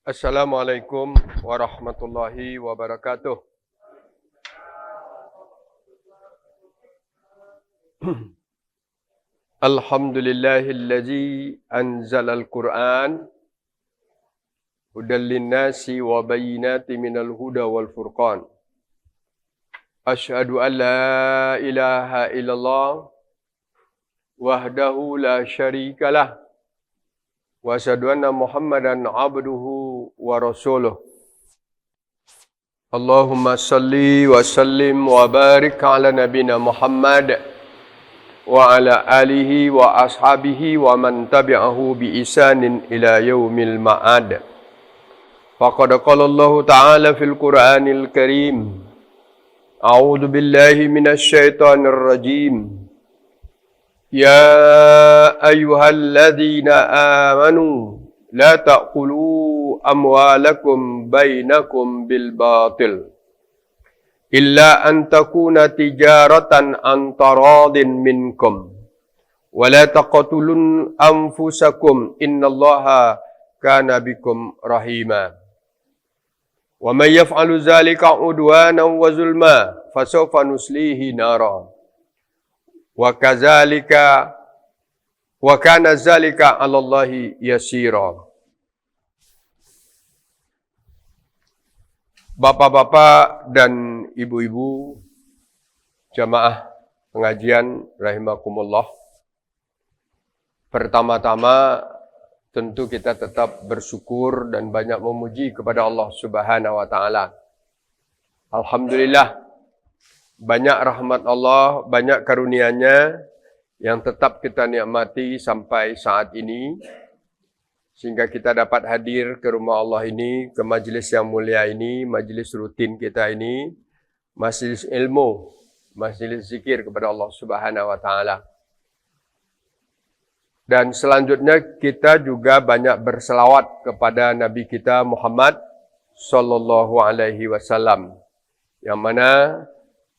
Assalamualaikum warahmatullahi wabarakatuh. Alhamdulillahillazi anzalal Qur'an hudal linnasi wa bayyinatin minal huda wal furqan. Asyhadu an la ilaha illallah wahdahu la syarikalah wa asyhadu anna Muhammadan abduhu wa rasuluh. Allahumma salli wa sallim wa barik ala nabina Muhammad wa ala alihi wa ashabihi wa man tabi'ahu bi isanin ila yaumil ma'ad. Faqad qala Allah ta'ala fil Qur'anil Karim. A'udzu billahi minasy syaithanir rajim. Ya ayyuhalladzina amanu la ta'kulu amwalakum bainakum bil batil illa an takuna tijaratan an taradin minkum wa la taqtulun anfusakum innallaha kana bikum rahima wa may yaf'alu dzalika udwanan wa zulma fasawfa nuslihi nara wa kadzalika wa kana dzalika 'ala Allahi yasira. Bapak-bapak dan ibu-ibu jamaah pengajian rahimakumullah. Pertama-tama tentu kita tetap bersyukur dan banyak memuji kepada Allah Subhanahu wa taala. Alhamdulillah, banyak rahmat Allah, banyak karunia-Nya yang tetap kita nikmati sampai saat ini, sehingga kita dapat hadir ke rumah Allah ini, ke majlis yang mulia ini, majlis rutin kita ini, majlis ilmu, majlis zikir kepada Allah Subhanahu wa taala. Dan selanjutnya kita juga banyak berselawat kepada Nabi kita Muhammad sallallahu alaihi wasallam, yang mana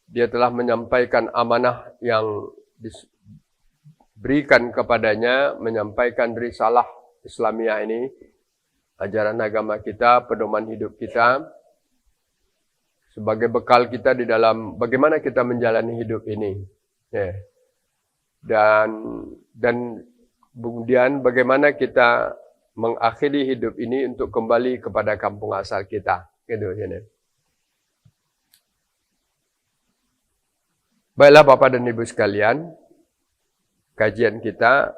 dia telah menyampaikan amanah yang diberikan kepadanya, menyampaikan risalah Islamiah ini, ajaran agama kita, pedoman hidup kita, sebagai bekal kita di dalam bagaimana kita menjalani hidup ini. Dan kemudian bagaimana kita mengakhiri hidup ini untuk kembali kepada kampung asal kita. Gitu, ini. Baiklah Bapak dan Ibu sekalian, kajian kita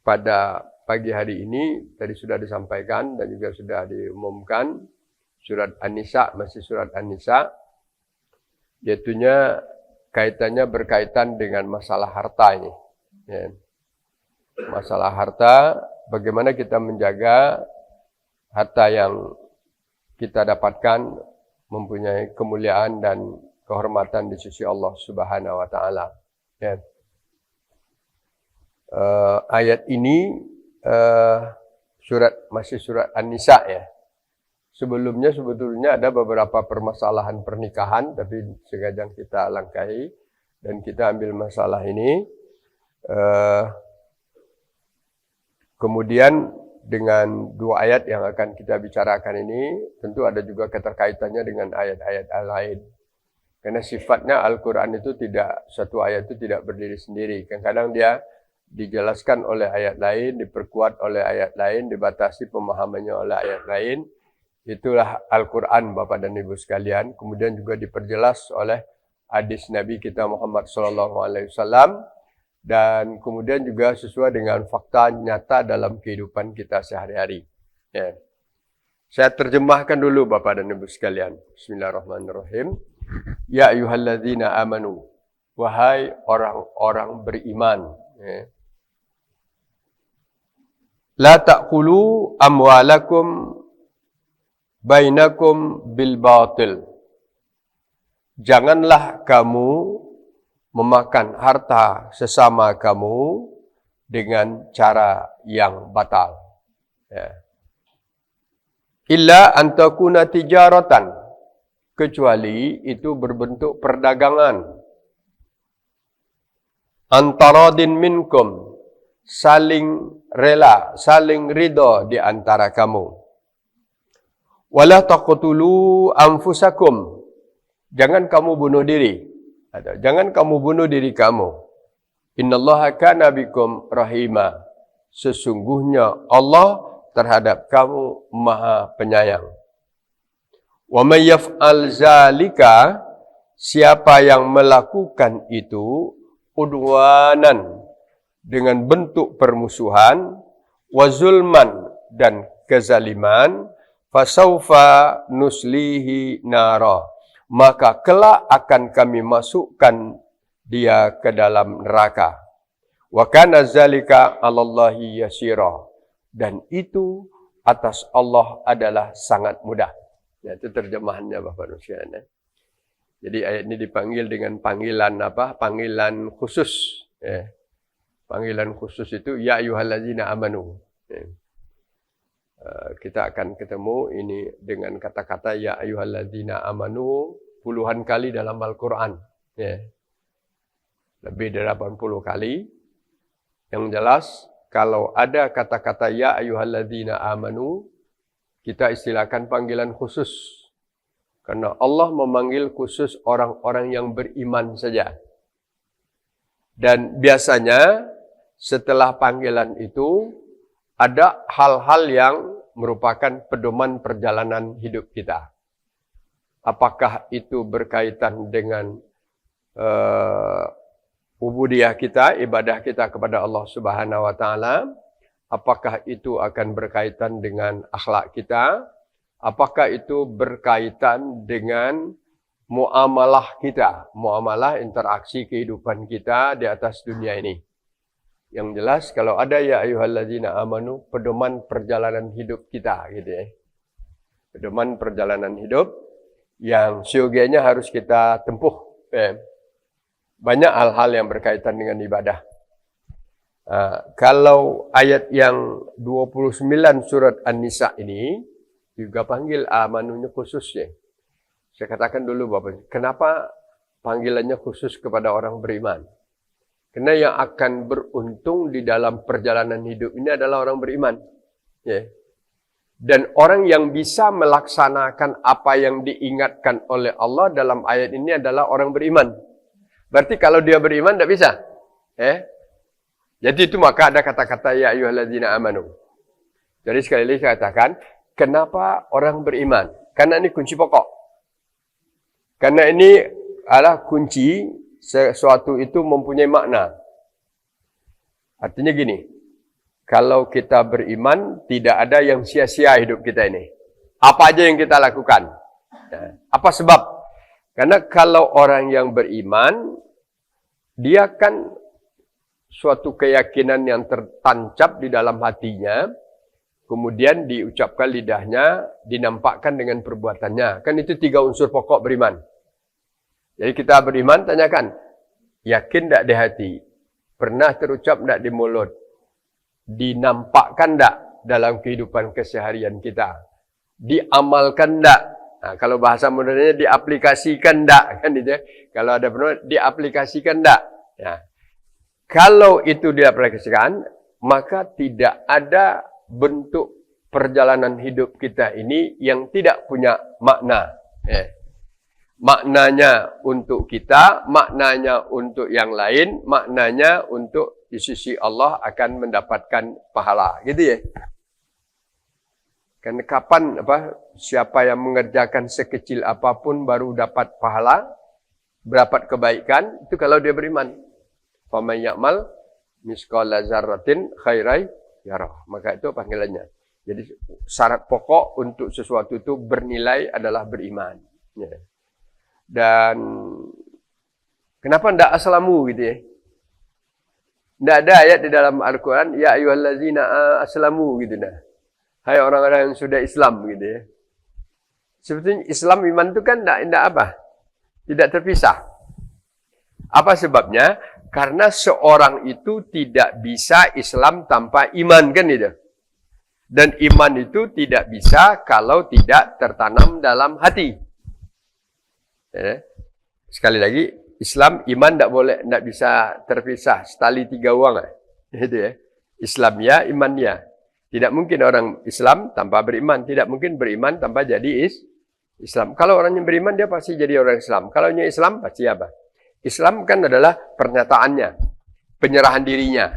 pada pagi hari ini tadi sudah disampaikan dan juga sudah diumumkan, surat An-Nisa, masih surat An-Nisa, yaitunya kaitannya berkaitan dengan masalah harta ini. Ya. Masalah harta, bagaimana kita menjaga harta yang kita dapatkan mempunyai kemuliaan dan kehormatan di sisi Allah Subhanahu wa taala. Ya. Ayat ini masih surat An-Nisa ya. Sebelumnya sebetulnya ada beberapa permasalahan pernikahan, tapi sengaja kita langkahi dan kita ambil masalah ini. Kemudian dengan dua ayat yang akan kita bicarakan ini, tentu ada juga keterkaitannya dengan ayat-ayat lain. Karena sifatnya Al-Quran itu tidak, satu ayat itu tidak berdiri sendiri. Kadang-kadang dia dijelaskan oleh ayat lain, diperkuat oleh ayat lain, dibatasi pemahamannya oleh ayat lain. Itulah Al-Quran Bapak dan Ibu sekalian. Kemudian juga diperjelas oleh hadis Nabi kita Muhammad SAW. Dan kemudian juga sesuai dengan fakta nyata dalam kehidupan kita sehari-hari. Ya. Saya terjemahkan dulu Bapak dan Ibu sekalian. Bismillahirrahmanirrahim. Ya ayyuhalladzina amanu. Wahai orang-orang beriman. Ya. La ta'kulu amwalakum bainakum bil batil. Janganlah kamu memakan harta sesama kamu dengan cara yang batal. Ya. Illa an takuna tijaratan. Kecuali itu berbentuk perdagangan. Antaradin minkum. Saling rela, saling ridha di antara kamu. Wala taqtulu anfusakum. Jangan kamu bunuh diri. Atau jangan kamu bunuh diri kamu. Innallaha kana bikum rahima. Sesungguhnya Allah terhadap kamu Maha Penyayang. Wa may yaf'al zalika, siapa yang melakukan itu udwanan, dengan bentuk permusuhan, wa zulman, dan kezaliman, fasaufa nuslihi nara, maka kelak akan kami masukkan dia ke dalam neraka. Wa kana zalika 'alallahi yasira, dan itu atas Allah adalah sangat mudah. Ya, itu terjemahannya Bapak sekalian. Jadi ayat ini dipanggil dengan panggilan apa? Panggilan khusus. Ya. Panggilan khusus itu ya ayyuhallazina amanu. Ya. Kita akan ketemu ini dengan kata-kata ya ayyuhallazina amanu puluhan kali dalam Al-Quran. Ya. Lebih dari 80 kali. Yang jelas, kalau ada kata-kata ya ayyuhallazina amanu, kita istilahkan panggilan khusus. Karena Allah memanggil khusus orang-orang yang beriman saja. Dan biasanya setelah panggilan itu, ada hal-hal yang merupakan pedoman perjalanan hidup kita. Apakah itu berkaitan dengan ubudiyah kita, ibadah kita kepada Allah Subhanahu wa taala? Apakah itu akan berkaitan dengan akhlak kita? Apakah itu berkaitan dengan muamalah kita, muamalah interaksi kehidupan kita di atas dunia ini? Yang jelas kalau ada ya ayyuhallazina amanu, pedoman perjalanan hidup kita gitu ya. Pedoman perjalanan hidup yang seyogianya harus kita tempuh. Banyak hal-hal yang berkaitan dengan ibadah. Kalau ayat yang 29 surat An-Nisa ini juga panggil amanunya khusus ya. Saya katakan dulu Bapak, kenapa panggilannya khusus kepada orang beriman? Karena yang akan beruntung di dalam perjalanan hidup ini adalah orang beriman. Ya. Dan orang yang bisa melaksanakan apa yang diingatkan oleh Allah dalam ayat ini adalah orang beriman. Berarti kalau dia beriman tidak bisa. Jadi itu maka ada kata-kata ya ayyuhallazina amanu. Jadi sekali lagi saya katakan, kenapa orang beriman? Karena ini kunci pokok. Karena ini adalah kunci sesuatu itu mempunyai makna. Artinya gini, kalau kita beriman, tidak ada yang sia-sia hidup kita ini. Apa aja yang kita lakukan. Apa sebab? Karena kalau orang yang beriman, dia kan suatu keyakinan yang tertancap di dalam hatinya, kemudian diucapkan lidahnya, dinampakkan dengan perbuatannya. Kan itu 3 unsur pokok beriman. Jadi kita beriman, tanyakan, yakin tak di hati? Pernah terucap tak di mulut? Dinampakkan tak dalam kehidupan keseharian kita? Diamalkan tak? Nah, kalau bahasa modernnya diaplikasikan tak? Kan itu ya? Kalau ada penuh, diaplikasikan tak? Ya. Kalau itu diaplikasikan, maka tidak ada bentuk perjalanan hidup kita ini yang tidak punya makna. Maknanya untuk kita, maknanya untuk yang lain, maknanya untuk di sisi Allah akan mendapatkan pahala. Gitu ya. Kan kapan siapa yang mengerjakan sekecil apapun baru dapat pahala, dapat kebaikan, itu kalau dia beriman. Faman ya'mal misqala dzarratin khairai yarah. Maka itu panggilannya. Jadi syarat pokok untuk sesuatu itu bernilai adalah beriman. Ya. Dan kenapa tidak aslamu gitu ya? Tidak ada ayat di dalam Al-Quran ya ayyuhallazina aslamu gitu nah. Hai orang-orang yang sudah Islam gitu ya. Sebetulnya Islam iman itu kan tidak apa? Tidak terpisah. Apa sebabnya? Karena seorang itu tidak bisa Islam tanpa iman kan itu. Dan iman itu tidak bisa kalau tidak tertanam dalam hati. Ya. Sekali lagi, Islam iman tidak bisa terpisah. Setali 3 uang. Itu ya. Islam ya, iman ya. Tidak mungkin orang Islam tanpa beriman. Tidak mungkin beriman tanpa jadi Islam. Kalau orangnya beriman, dia pasti jadi orang Islam. Kalau nya Islam, pasti apa? Islam kan adalah pernyataannya, penyerahan dirinya.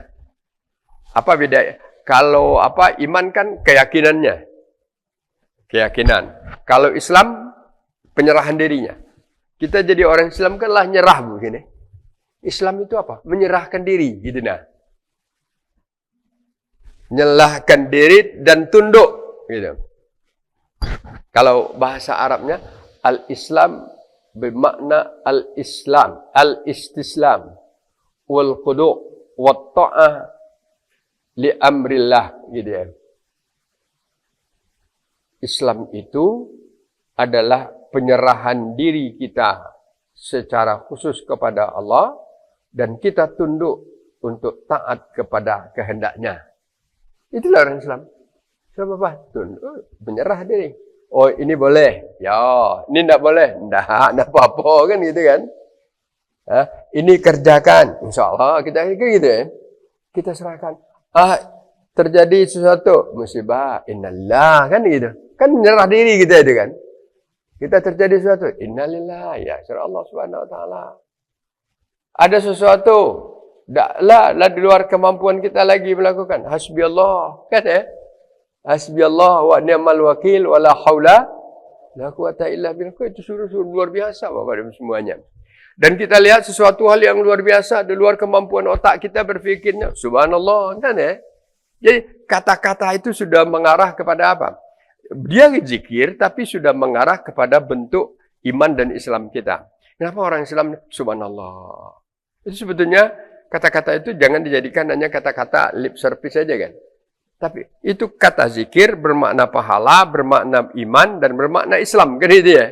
Apa beda? Kalau iman kan keyakinannya. Keyakinan. Kalau Islam, penyerahan dirinya. Kita jadi orang Islam kan lah nyerah begini. Islam itu apa? Menyerahkan diri, gitu nah. Menyerahkan diri dan tunduk, gitu. Kalau bahasa Arabnya, al-Islam bermakna al-Islam, al-istislam, wal-qudu' wat-ta'ah li amrillah, gitu ya. Islam itu adalah penyerahan diri kita secara khusus kepada Allah dan kita tunduk untuk taat kepada kehendaknya. Itulah orang Islam. Islam apa? Tunduk, menyerah diri. Oh, ini boleh. Ya, ini tidak boleh. Tidak apa-apa kan gitu kan. Ini kerjakan. InsyaAllah kita gitu ya. Kita serahkan. Terjadi sesuatu musibah. Innalillah kan gitu. Kan menyerah diri kita itu kan. Kita terjadi sesuatu, innalillah, ya surah Allah Subhanahu wa taala. Ada sesuatu, lah di luar kemampuan kita lagi melakukan. Hasbiyallah, kan ya? Hasbiyallah wa ni'mal wakil wa la haula la quwata illa billah. Itu suruh luar biasa Bapak dan semuanya. Dan kita lihat sesuatu hal yang luar biasa di luar kemampuan otak kita berfikirnya. Subhanallah, kan ya? Jadi kata-kata itu sudah mengarah kepada apa? Dia zikir tapi sudah mengarah kepada bentuk iman dan Islam kita. Kenapa orang Islam subhanallah? Itu sebetulnya kata-kata itu jangan dijadikan hanya kata-kata lip service saja kan. Tapi itu kata zikir bermakna pahala, bermakna iman dan bermakna Islam kan itu ya.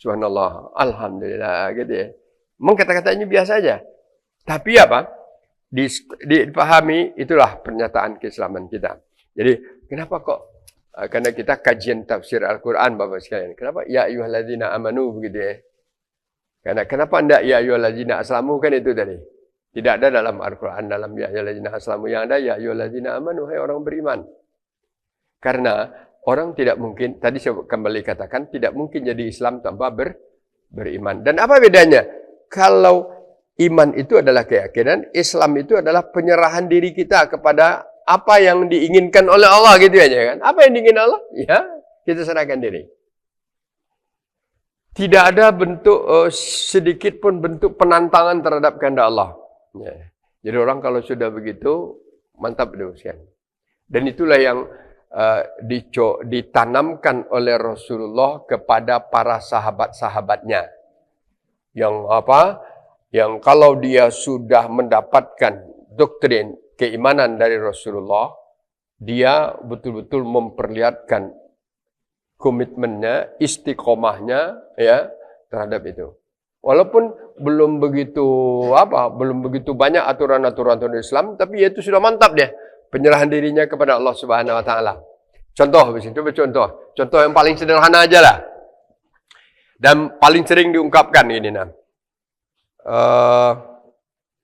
Subhanallah, alhamdulillah gitu ya. Memang kata-katanya biasa aja. Tapi apa? Dipahami itulah pernyataan keislaman kita. Jadi kenapa kok karena kita kajian tafsir Al-Quran Bapak sekalian. Kenapa? Ya ayyuhalladzina amanu begitu ya. Karena kenapa tidak ya ayyuhalladzina aslamu kan itu tadi. Tidak ada dalam Al-Quran dalam ya ayyuhalladzina aslamu. Yang ada ya ayyuhalladzina amanu, hai orang beriman. Karena orang tidak mungkin, tadi saya kembali katakan, tidak mungkin jadi Islam tanpa beriman. Dan apa bedanya? Kalau iman itu adalah keyakinan, Islam itu adalah penyerahan diri kita kepada apa yang diinginkan oleh Allah gitu aja kan. Apa yang diinginkan Allah? Ya, kita serahkan diri. Tidak ada bentuk sedikit pun bentuk penantangan terhadap kehendak Allah. Ya. Jadi orang kalau sudah begitu mantap demikian. Dan itulah yang ditanamkan oleh Rasulullah kepada para sahabat-sahabatnya. Yang apa? Yang kalau dia sudah mendapatkan doktrin keimanan dari Rasulullah, dia betul-betul memperlihatkan komitmennya, istiqomahnya ya terhadap itu. Walaupun belum begitu banyak aturan-aturan Islam, tapi itu sudah mantap dia penyerahan dirinya kepada Allah Subhanahu wa taala. Contoh, coba contoh. Contoh yang paling sederhana aja lah. Dan paling sering diungkapkan ini nah.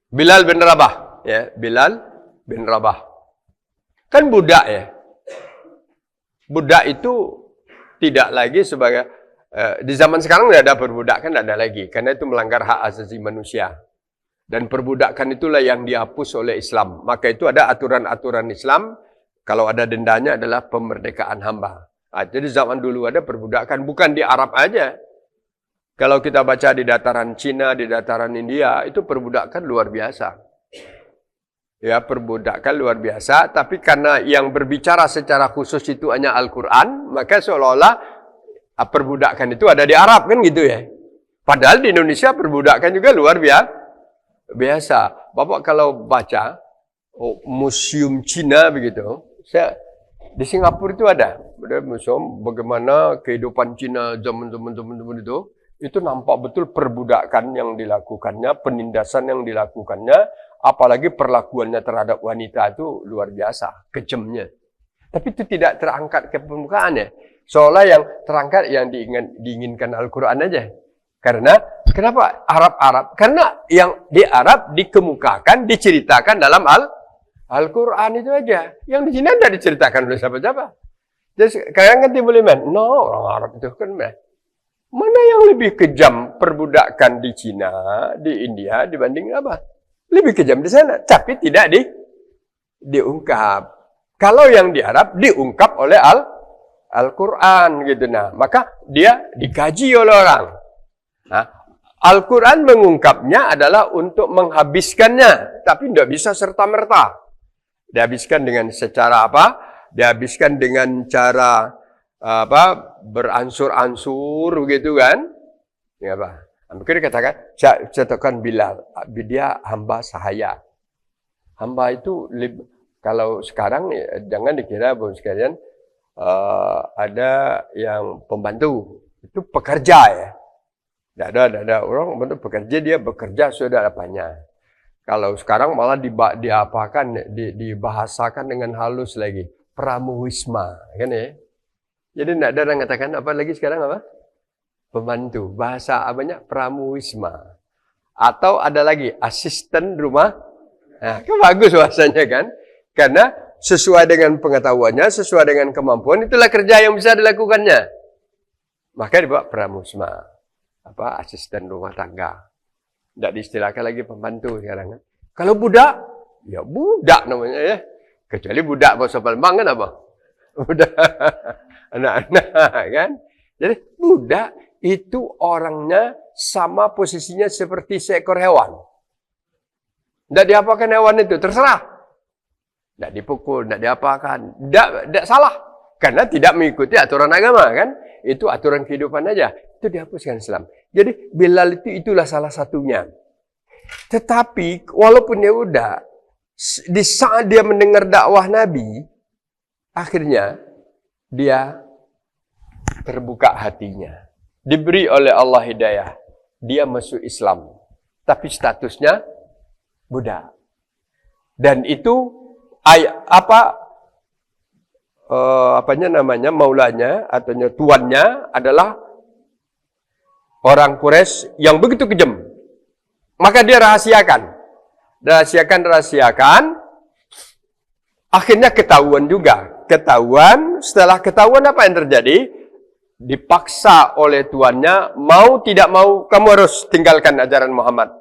Bilal bin Rabah, ya, Bilal bin Rabah. Kan budak ya. Budak itu tidak lagi sebagai di zaman sekarang tidak ada perbudakan, tidak ada lagi karena itu melanggar hak asasi manusia. Dan perbudakan itulah yang dihapus oleh Islam. Maka itu ada aturan-aturan Islam. Kalau ada dendanya adalah pemerdekaan hamba. Jadi zaman dulu ada perbudakan, bukan di Arab aja. Kalau kita baca di dataran Cina, di dataran India, itu perbudakan luar biasa. Ya, perbudakan luar biasa, tapi karena yang berbicara secara khusus itu hanya Al-Quran, maka seolah-olah perbudakan itu ada di Arab kan gitu ya. Padahal di Indonesia perbudakan juga luar biasa. Bapak kalau baca museum Cina begitu, di Singapura itu ada museum bagaimana kehidupan Cina zaman-zaman itu nampak betul perbudakan yang dilakukannya, penindasan yang dilakukannya, apalagi perlakuannya terhadap wanita itu luar biasa, kejamnya. Tapi itu tidak terangkat ke permukaan ya. Seolah yang terangkat yang diinginkan Al-Quran aja. Karena, kenapa Arab-Arab? Karena yang di Arab dikemukakan, diceritakan dalam Al-Quran itu aja. Yang di sini tidak diceritakan oleh siapa-siapa. Jadi kalian kan timbul iman. No, orang Arab itu kan mana yang lebih kejam perbudakan di Cina, di India dibanding apa? Lebih kejam di sana, tapi tidak diungkap. Kalau yang di Arab diungkap oleh Al-Quran gitu. Nah, maka dia dikaji oleh orang. Nah, Al-Quran mengungkapnya adalah untuk menghabiskannya, tapi tidak bisa serta-merta. Dihabiskan dengan secara apa? Dihabiskan dengan cara apa? Beransur-ansur begitu kan? Ya apa? Mungkin dikatakan, catakan Bilal, dia hamba sahaya. Hamba itu kalau sekarang jangan dikira bahwa sekalian ada yang pembantu, itu pekerja ya. Tidak ada orang bentuk pekerja, dia bekerja sudah apanya. Kalau sekarang malah dibahasakan dengan halus lagi. Pramuwisma. Kan ya? Jadi tidak ada orang katakan apa lagi sekarang apa? Pembantu. Bahasa apanya? Pramuwisma. Atau ada lagi asisten rumah. Nah, kan bagus bahasanya kan? Karena sesuai dengan pengetahuannya, sesuai dengan kemampuan, itulah kerja yang bisa dilakukannya. Maka dibawa pramuwisma. Apa? Asisten rumah tangga. Tidak diistilahkan lagi pembantu sekarang kan. Kalau budak, ya budak namanya ya. Kecuali budak bahasa Palembang kan apa? Budak anak-anak kan. Jadi budak itu orangnya sama posisinya seperti seekor hewan. Tidak diapakan hewan itu, terserah. Tidak dipukul, tidak diapakan. Tidak salah. Karena tidak mengikuti aturan agama kan. Itu aturan kehidupan aja. Itu dihapuskan Islam. Jadi Bilal itulah salah satunya. Tetapi walaupun dia udah, di saat dia mendengar dakwah Nabi, akhirnya dia terbuka hatinya. Diberi oleh Allah hidayah. Dia masuk Islam. Tapi statusnya budak. Dan itu maulanya atau tuannya adalah orang Quraisy yang begitu kejam. Maka dia rahasiakan. Akhirnya ketahuan juga. Setelah ketahuan apa yang terjadi? Dipaksa oleh tuannya, mau tidak mau kamu harus tinggalkan ajaran Muhammad.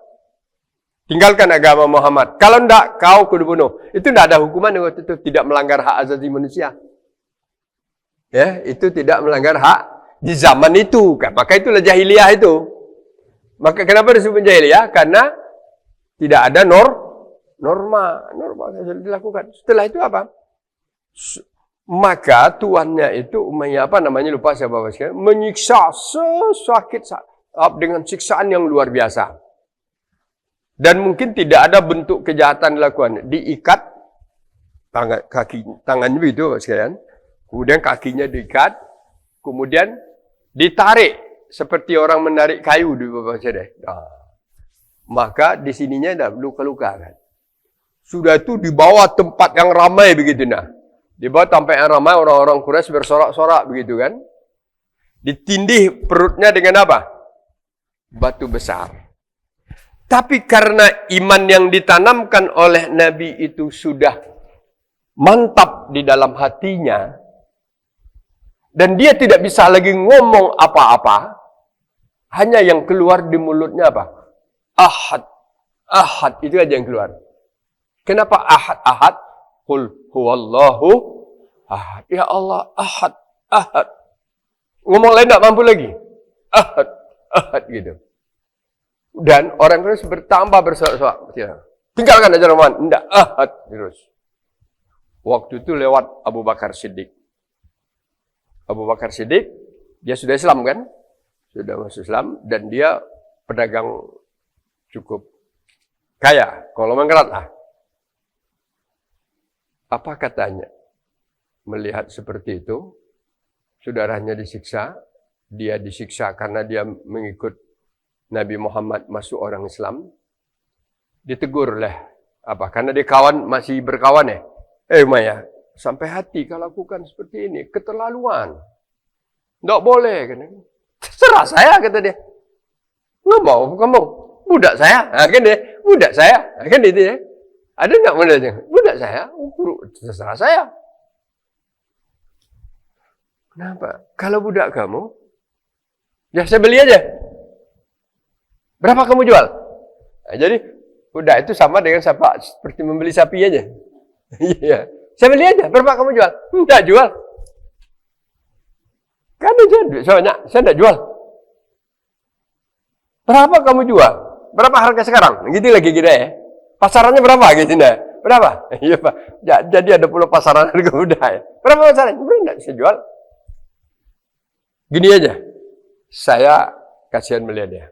Tinggalkan agama Muhammad. Kalau tidak, kau kudu bunuh. Itu tidak ada hukuman waktu itu, tidak melanggar hak asasi manusia. Ya, itu tidak melanggar hak di zaman itu. Maka itulah jahiliyah itu. Maka kenapa disebut jahiliyah? Karena tidak ada norma yang dilakukan. Setelah itu apa? Maka tuannya itu Umayyah lupa saya bawa sekali, menyiksa sesakit dengan siksaan yang luar biasa. Dan mungkin tidak ada bentuk kejahatan dilakukan. Diikat tangannya begitu sekalian. Kemudian kakinya diikat, kemudian ditarik seperti orang menarik kayu di bawah sana. Nah, maka di sininya ada luka-luka kan. Sudah itu di bawah tempat yang ramai begitu nah. Di bawah tempat yang ramai orang-orang Quraisy bersorak-sorak begitu kan. Ditindih perutnya dengan apa? Batu besar. Tapi karena iman yang ditanamkan oleh Nabi itu sudah mantap di dalam hatinya, dan dia tidak bisa lagi ngomong apa-apa, hanya yang keluar di mulutnya apa? Ahad. Ahad, itu aja yang keluar. Kenapa ahad? Ahad. Qul huwallahu ahad. Ya Allah, ahad. Ahad. Ngomong lain tak mampu lagi. Ahad. Ahad gitu. Dan orang terus bertambah bersorak-sorak. Tinggalkan ajaran Muhammad. Tidak, ahad. Terus. Waktu itu lewat Abu Bakar Siddiq. Abu Bakar Siddiq, dia sudah Islam kan? Sudah masuk Islam. Dan dia pedagang cukup kaya. Kalau menggerat lah. Apa katanya? Melihat seperti itu, saudaranya disiksa. Dia disiksa karena dia mengikut Nabi Muhammad masuk orang Islam. Ditegur oleh apa? Karena dia masih berkawan ya. Umayyah, sampai hati kau lakukan seperti ini, keterlaluan. Tidak boleh. Terserah saya, kata dia. Nggak mau kamu, budak saya. Kan dia, budak saya. Kan itu ya. Ada nggak modalnya? Budak saya, terserah saya. Kenapa? Kalau budak kamu, ya saya beli aja. Berapa kamu jual? Nah, jadi budak itu sama dengan seperti membeli sapi aja. Iya, saya beli aja. Berapa kamu jual? Tidak jual. Kan aja soalnya saya tidak jual. Berapa kamu jual? Berapa harga sekarang? Gitu lagi kita ya. Pasarannya berapa gitu nah? Berapa? Iya Pak. Jadi ada pula pasaran harga budak ya. Berapa pasarannya? Tidak bisa jual. Gini aja. Saya kasihan melihat dia.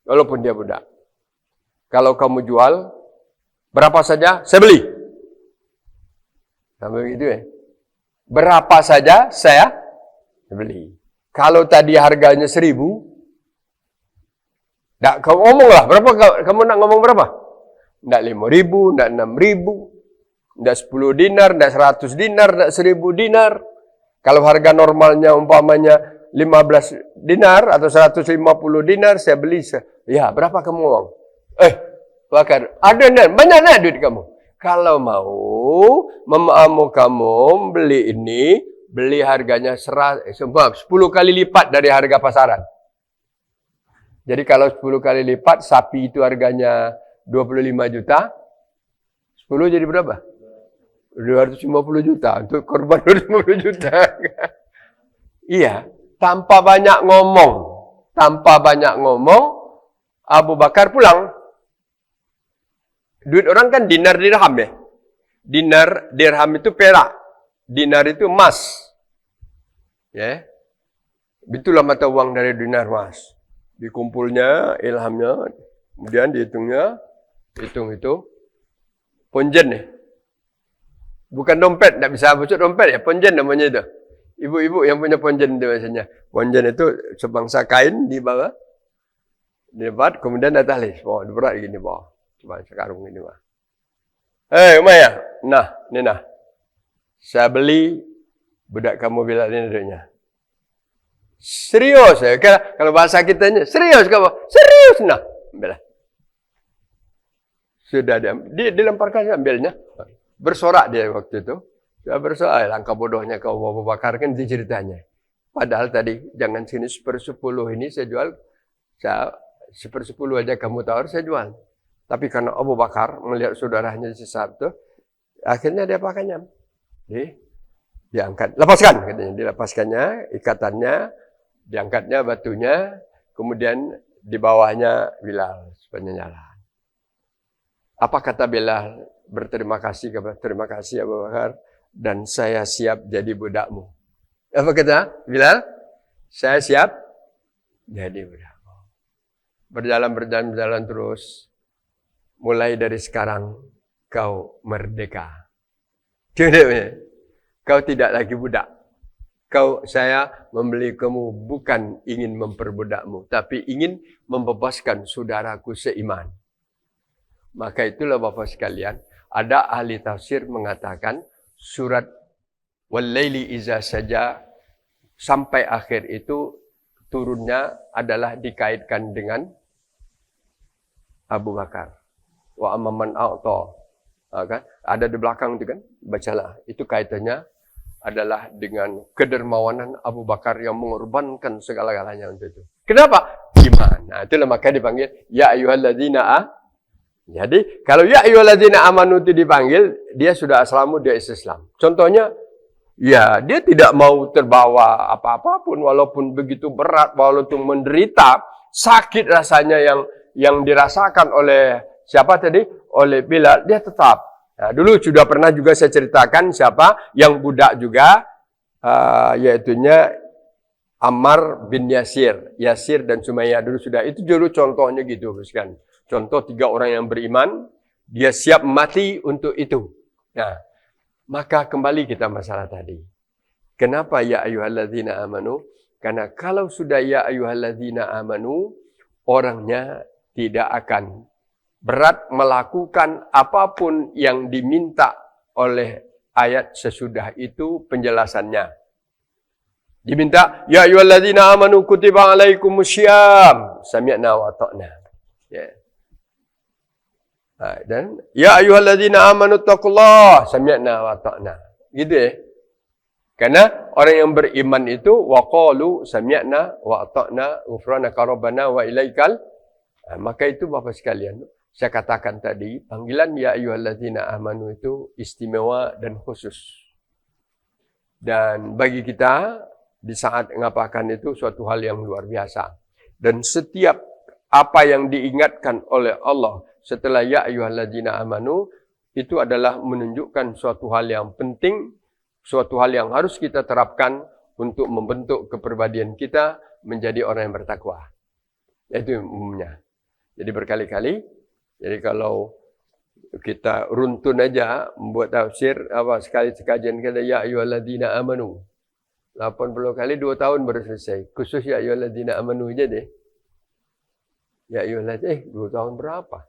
Walaupun dia budak. Kalau kamu jual, berapa saja, saya beli. Sampai begitu ya. Berapa saja, saya beli. Kalau tadi harganya 1.000, tak kamu ngomong lah, berapa kamu nak ngomong berapa? Tidak 5.000, tidak 6.000, tidak 10 dinar, tidak 100 dinar, tidak 1.000 dinar. Kalau harga normalnya umpamanya 15 dinar atau 150 dinar, saya beli. Ya, berapa kamu ngomong? Bakar, ada banyak nak duit kamu. Kalau mau, mamamu kamu beli ini, beli harganya 10 kali lipat dari harga pasaran. Jadi kalau 10 kali lipat, sapi itu harganya 25 juta, 10 jadi berapa? 250 juta, untuk korban 250 juta. Iya, tanpa banyak ngomong, Abu Bakar pulang. Duit orang kan dinar dirham ya. Dinar dirham itu perak, dinar itu emas. Ya. Itulah mata uang dari dinar emas. Dikumpulnya, ilhamnya, kemudian dihitungnya, hitung itu. Ponjen nih. Bukan dompet, tidak bisa bocor dompet ya, ponjen namanya itu. Ibu-ibu yang punya ponjen itu biasanya. Ponjen itu sebangsa kain di bawah. Dibuat, kemudian ada tali. Oh, berat gini bawah. Cuma sekarung ini mah. Umayyah. Nah, ini nah. Saya beli budak kamu bilang ini duitnya. Serius ya. Kalau bahasa kitanya, serius kamu. Serius nah. Ambillah. Sudah dilemparkan ambilnya. Bersorak dia waktu itu. Sudah bersorak. Langkah bodohnya kau Abu Bakar kan ceritanya. Padahal tadi jangan sini 1/10 ini saya jual. 1/10 aja kamu tawar saya jual. Tapi karena Abu Bakar melihat saudaranya sesat itu, akhirnya dia pakainya. Diangkat, lepaskan katanya, dilepaskannya ikatannya, diangkatnya batunya, kemudian di bawahnya Bilal sepanjang jalan. Apa kata Bilal? Berterima kasih Abu Bakar, dan saya siap jadi budakmu. Apa kata Bilal? Saya siap jadi budakmu. Berjalan terus. Mulai dari sekarang kau merdeka. Kau tidak lagi budak. Saya membeli kamu bukan ingin memperbudakmu, tapi ingin membebaskan saudaraku seiman. Maka itulah Bapak sekalian, ada ahli tafsir mengatakan surat Wal-Laili Iza Saja sampai akhir itu turunnya adalah dikaitkan dengan Abu Bakar. Wa amman a'ta. Kan? Ada di belakang itu kan, bacalah. Itu kaitannya adalah dengan kedermawanan Abu Bakar yang mengorbankan segala-galanya untuk itu. Kenapa? Iman. Nah, itulah maka dipanggil ya ayyuhalladzina. Jadi, kalau ya ayyuhalladzina amanu itu dipanggil, dia sudah Islamu, dia Islam. Contohnya, ya, dia tidak mau terbawa apa-apapun walaupun begitu berat, walaupun menderita, sakit rasanya yang dirasakan oleh siapa tadi? Oleh Bilal, dia tetap. Nah, dulu sudah pernah juga saya ceritakan siapa yang budak juga, yaitunya Ammar bin Yasir dan Sumayyah dulu sudah. Itu dulu contohnya gitu, kan. Contoh 3 orang yang beriman, dia siap mati untuk itu. Nah, maka kembali kita masalah tadi. Kenapa ya ayyuhalladzina amanu? Karena kalau sudah ya ayyuhalladzina amanu, orangnya tidak akan berat melakukan apapun yang diminta oleh ayat sesudah itu penjelasannya. Diminta, ya ayyuhalladzina amanu kutiba alaikumussyam. Sami'na wa ata'na. Ya. Dan ya ayyuhalladzina amanu taqullah sami'na wa ata'na. Gitu. Karena orang yang beriman itu waqalu sami'na wa ata'na ghufranaka rabbana wa ilaikal. Maka itu Bapak sekalian, saya katakan tadi, panggilan ya ayyuhalladzina amanu itu istimewa dan khusus. Dan bagi kita di saat mengapakan itu suatu hal yang luar biasa. Dan setiap apa yang diingatkan oleh Allah setelah ya ayyuhalladzina amanu itu adalah menunjukkan suatu hal yang penting, suatu hal yang harus kita terapkan untuk membentuk kepribadian kita menjadi orang yang bertakwa. Itu umumnya. Jadi berkali-kali, jadi kalau kita runtun aja membuat tafsir sekali sekajian kita ya ayyuhalladzina amanu 80 kali 2 tahun baru selesai. Khusus ya ayyuhalladzina amanu aja deh. Ya ayyuhalladzina 2 tahun berapa?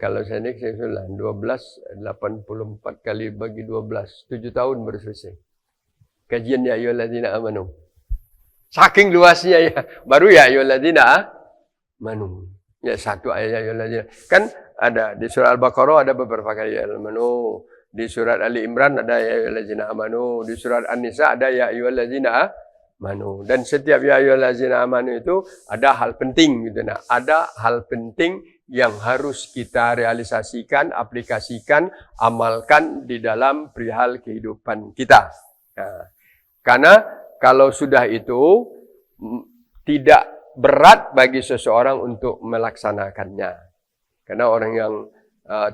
Kalau saya ini saya ulang 12 84 kali bagi 12 7 tahun baru selesai. Kajian ya ayyuhalladzina amanu. Saking luasnya ya, baru ya ayyuhalladzina amanu. Ya satu ayat ya ayyuhalladzina. Kan ada di surah Al-Baqarah ada beberapa kali ya amanu. Di surat Ali Imran ada ya ayyuhalladzina amanu. Di surat An-Nisa ada ya ayyuhalladzina amanu. Dan setiap ya ayyuhalladzina amanu itu ada hal penting gitu. Nah, ada hal penting yang harus kita realisasikan, aplikasikan, amalkan di dalam perihal kehidupan kita. Nah, karena kalau sudah itu tidak berat bagi seseorang untuk melaksanakannya. Karena orang yang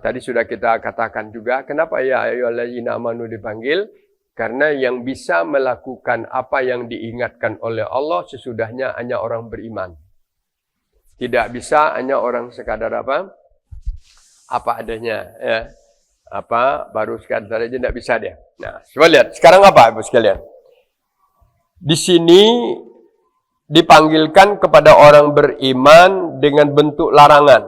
tadi sudah kita katakan juga, kenapa ya ayyuhalladzina amanu dipanggil? Karena yang bisa melakukan apa yang diingatkan oleh Allah sesudahnya hanya orang beriman. Tidak bisa hanya orang sekadar apa adanya, ya. Baru sekadar aja tidak bisa dia. Nah, coba lihat sekarang apa Ibu sekalian? Di sini dipanggilkan kepada orang beriman dengan bentuk larangan.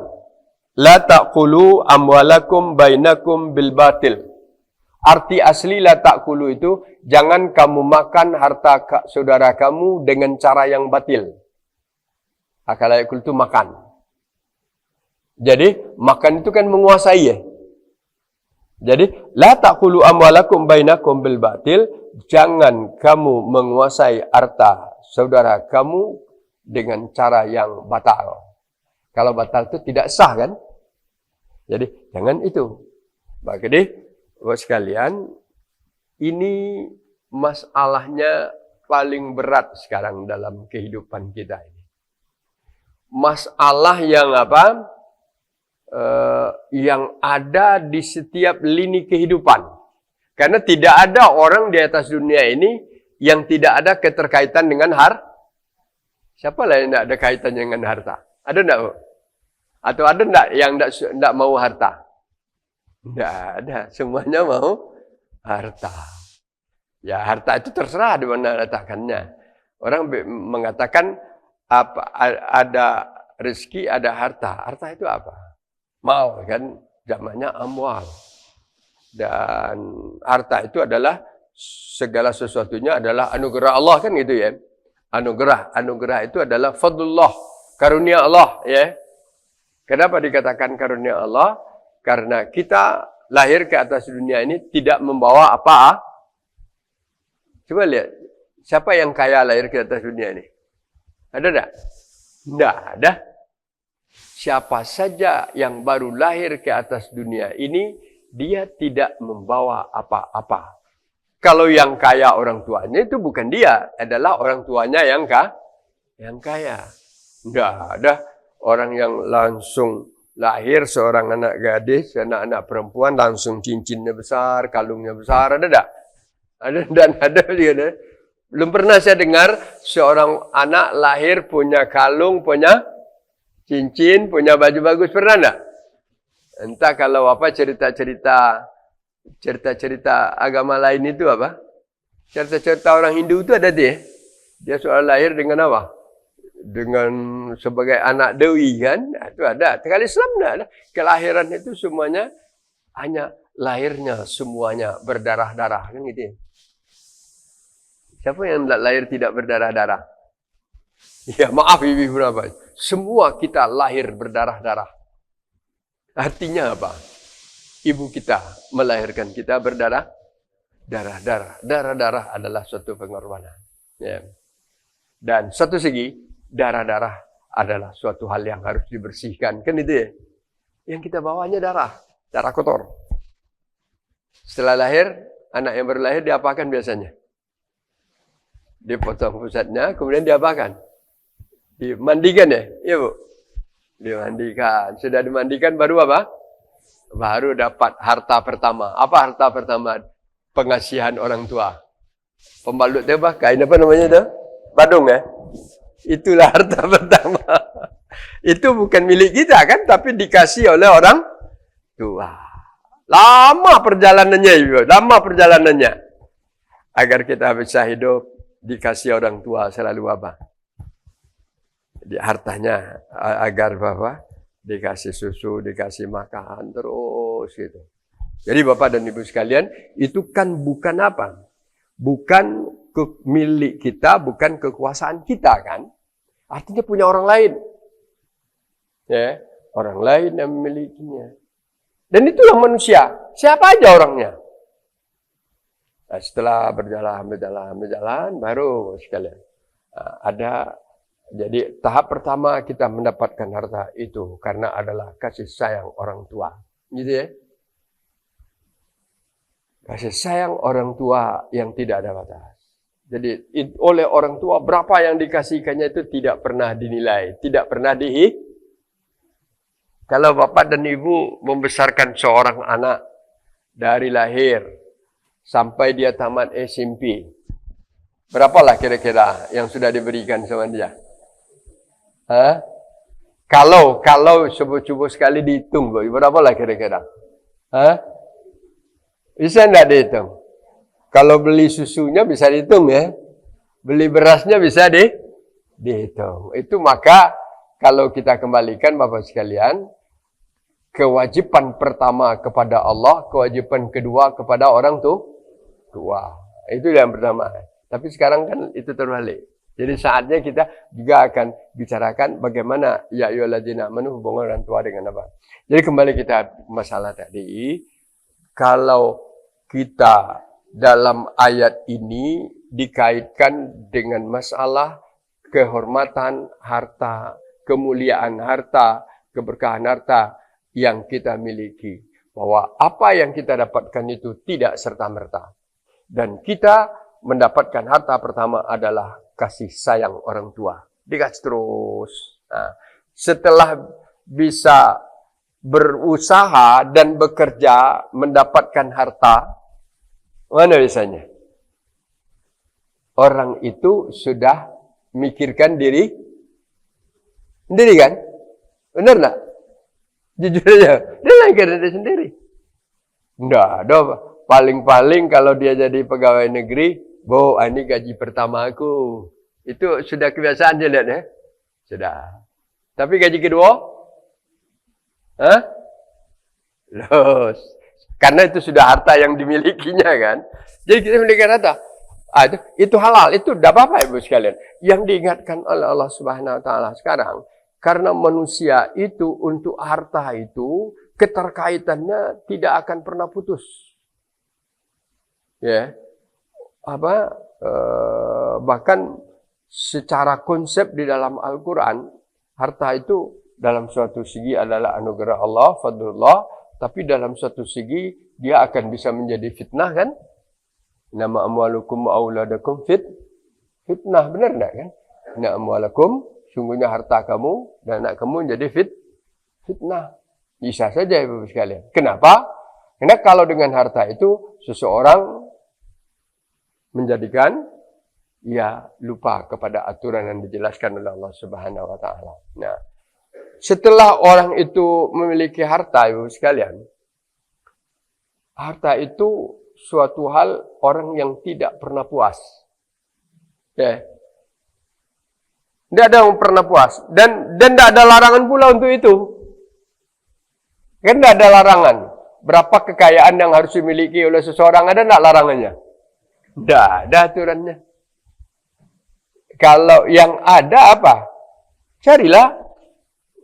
La ta'kulu amwalakum bainakum bil batil. Arti asli la ta'kulu itu jangan kamu makan harta saudara kamu dengan cara yang batil. Akala yakul itu makan. Jadi makan itu kan menguasai ya. Jadi la ta'kulu amwalakum bainakum bil batil, jangan kamu menguasai harta saudara kamu dengan cara yang batal. Kalau batal itu tidak sah kan? Jadi jangan itu. Jadi Bapak sekalian, ini masalahnya paling berat sekarang dalam kehidupan kita ini. Masalah yang yang ada di setiap lini kehidupan. Karena tidak ada orang di atas dunia ini yang tidak ada keterkaitan dengan harta. Siapa lah yang tidak ada kaitannya dengan harta? Ada tidak? Atau ada tidak yang tidak mau harta? Tidak ada. Semuanya mau harta. Ya harta itu terserah di mana letakkannya. Orang mengatakan ada rezeki, ada harta. Harta itu apa? Mal kan, zamannya amwal. Dan harta itu adalah segala sesuatunya adalah anugerah Allah kan gitu ya. Anugerah itu adalah fadlullah, karunia Allah ya. Kenapa dikatakan karunia Allah? Karena kita lahir ke atas dunia ini tidak membawa apa. Coba lihat, siapa yang kaya lahir ke atas dunia ini? Ada tak? Tidak ada. Siapa saja yang baru lahir ke atas dunia ini, dia tidak membawa apa-apa. Kalau yang kaya orang tuanya itu bukan dia, adalah orang tuanya yang kaya. Tidak ada orang yang langsung lahir seorang anak gadis, anak-anak perempuan langsung cincinnya besar, kalungnya besar, ada tak? Ada dan ada dia. Belum pernah saya dengar seorang anak lahir punya kalung, punya cincin, punya baju bagus, pernah enggak? Entah kalau cerita-cerita agama lain itu apa? Cerita-cerita orang Hindu itu ada dia. Dia soal lahir dengan apa? Dengan sebagai anak dewi kan? Itu ada. Kalau Islam enggak ada. Kelahiran itu semuanya hanya lahirnya semuanya berdarah-darah kan gitu ya. Siapa yang lahir tidak berdarah-darah? Ya maaf ibu berapa? Semua kita lahir berdarah-darah. Artinya apa? Ibu kita melahirkan kita berdarah, darah adalah suatu pengorbanan. Ya. Dan satu segi, darah adalah suatu hal yang harus dibersihkan. Kan itu ya? Yang kita bawanya darah kotor. Setelah lahir, anak yang baru lahir diapakan biasanya? Dipotong pusatnya, kemudian diapakan? Dimandikan ya? Iya Bu? Dimandikan. Sudah dimandikan baru apa? Baru dapat harta pertama. Apa harta pertama? Pengasihan orang tua. Pembalut itu apa? Kain apa namanya itu? Badung ya? Itulah harta pertama. Itu bukan milik kita kan? Tapi dikasih oleh orang tua. Lama perjalanannya Ibu. Lama perjalanannya. Agar kita bisa hidup, dikasih orang tua selalu apa? Di hartanya agar Bapak dikasih susu, dikasih makan terus gitu. Jadi Bapak dan Ibu sekalian, itu kan bukan apa? Bukan milik kita, bukan kekuasaan kita kan? Artinya punya orang lain. Ya, orang lain yang memilikinya. Dan itulah manusia. Siapa aja orangnya? Nah, setelah berjalan, baru sekalian ada. Jadi tahap pertama kita mendapatkan harta itu karena adalah kasih sayang orang tua. Gitu ya. Kasih sayang orang tua yang tidak ada batas. Jadi oleh orang tua berapa yang dikasihkannya itu tidak pernah dinilai. Tidak pernah Kalau bapak dan ibu membesarkan seorang anak dari lahir sampai dia tamat SMP. Berapalah kira-kira yang sudah diberikan sama dia? Hah? Kalau subuh-subuh sekali dihitung, berapa lah kira-kira? Hah? Bisa enggak dihitung? Kalau beli susunya bisa dihitung ya. Beli berasnya bisa dihitung. Itu maka kalau kita kembalikan Bapak sekalian, kewajiban pertama kepada Allah, kewajiban kedua kepada orang tua. Itu yang pertama. Tapi sekarang kan itu terbalik. Jadi saatnya kita juga akan bicarakan bagaimana ya ayyuhalladzina amanu hubungan orang tua dengan apa. Jadi kembali kita masalah tadi, kalau kita dalam ayat ini dikaitkan dengan masalah kehormatan harta, kemuliaan harta, keberkahan harta yang kita miliki. Bahwa apa yang kita dapatkan itu tidak serta-merta. Dan kita mendapatkan harta pertama adalah kasih sayang orang tua. Dikasih terus. Nah, setelah bisa berusaha dan bekerja mendapatkan harta, mana biasanya? Orang itu sudah mikirkan diri sendiri kan? Benar tak? Jujur aja. Dia mikirkan diri sendiri. Enggak ada. Paling-paling kalau dia jadi pegawai negeri, ini gaji pertama aku. Itu sudah kebiasaan dia lihat ya? Sudah. Tapi gaji kedua? Los. Karena itu sudah harta yang dimilikinya kan. Jadi kita memiliki harta. Itu halal. Itu tidak apa-apa Ibu sekalian. Yang diingatkan oleh Allah Subhanahu Wa Taala sekarang. Karena manusia itu untuk harta itu keterkaitannya tidak akan pernah putus. Ya. Bahkan secara konsep di dalam Al-Quran, harta itu dalam suatu segi adalah anugerah Allah, fadlullah, tapi dalam suatu segi dia akan bisa menjadi fitnah kan? Nama amwalukum auladakum fitnah, benar enggak kan? Nama amwalakum, sungguhnya harta kamu dan anak kamu menjadi fitnah. Bisa saja Ibu sekalian. Kenapa? Karena kalau dengan harta itu seseorang menjadikan ia lupa kepada aturan yang dijelaskan oleh Allah Subhanahu Wa Taala. Nah, setelah orang itu memiliki harta, Ibu sekalian, harta itu suatu hal orang yang tidak pernah puas. Ya. Tidak ada yang pernah puas dan tidak ada larangan pula untuk itu. Kan tidak ada larangan. Berapa kekayaan yang harus dimiliki oleh seseorang, ada tidak larangannya? Tidak ada aturannya. Kalau yang ada apa? Carilah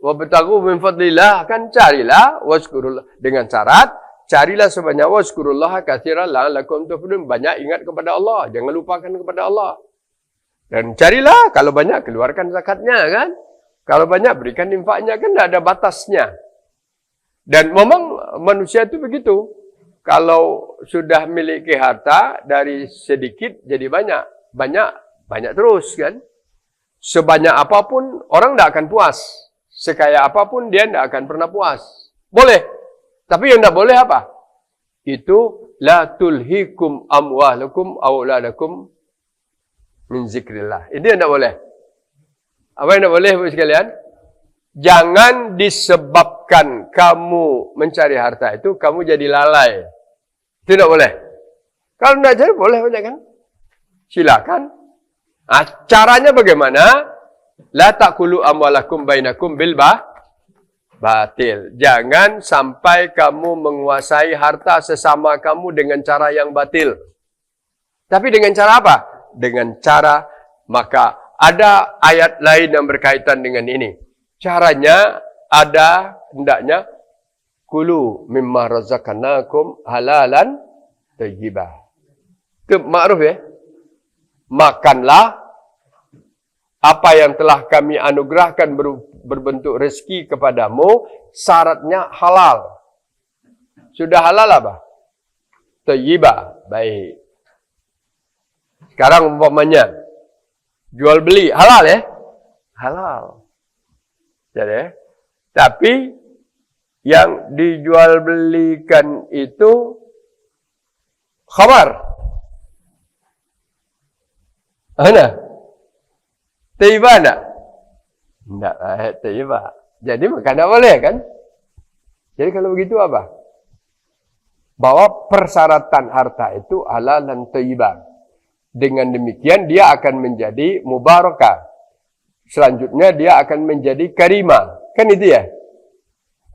Wabtaghu min fadlillah, kan carilah wazkurullah dengan syarat carilah sebanyak wazkurullah katsiran la'allakum tuflihun, banyak ingat kepada Allah, jangan lupakan kepada Allah. Dan carilah kalau banyak keluarkan zakatnya kan. Kalau banyak berikan infaknya kan, tidak ada batasnya. Dan memang manusia itu begitu. Kalau sudah memiliki harta dari sedikit jadi banyak, banyak terus kan. Sebanyak apapun orang tidak akan puas. Sekaya apapun dia tidak akan pernah puas. Boleh. Tapi yang tidak boleh apa? Itu la tulhikum amwalukum auladakum min zikrillah. Ini yang tidak boleh. Apa yang tidak boleh Ibu sekalian? Jangan disebabkan kamu mencari harta itu kamu jadi lalai. Itu tidak boleh. Kalau tidak jadi boleh kan? Silakan. Nah, caranya bagaimana? La ta'kulu amwalakum bainakum bil batil. Jangan sampai kamu menguasai harta sesama kamu dengan cara yang batil. Tapi dengan cara apa? Dengan cara, maka ada ayat lain yang berkaitan dengan ini. Caranya ada hendaknya kulu mimma razaqnakum halalan thayyibah. Itu ma'ruf ya. Makanlah apa yang telah kami anugerahkan berbentuk rezeki kepadamu, syaratnya halal. Sudah halal apa? Thayyibah. Baik. Sekarang umpamanya jual beli halal ya? Halal. Jadi, tapi yang dijual belikan itu khamar. Ana? Thayyibah enggak? Enggak, thayyibah. Jadi makan tak boleh kan? Jadi kalau begitu apa? Bahwa persyaratan harta itu halal dan thayyibah. Dengan demikian dia akan menjadi mubarakah. Selanjutnya dia akan menjadi karimah. Kan itu ya?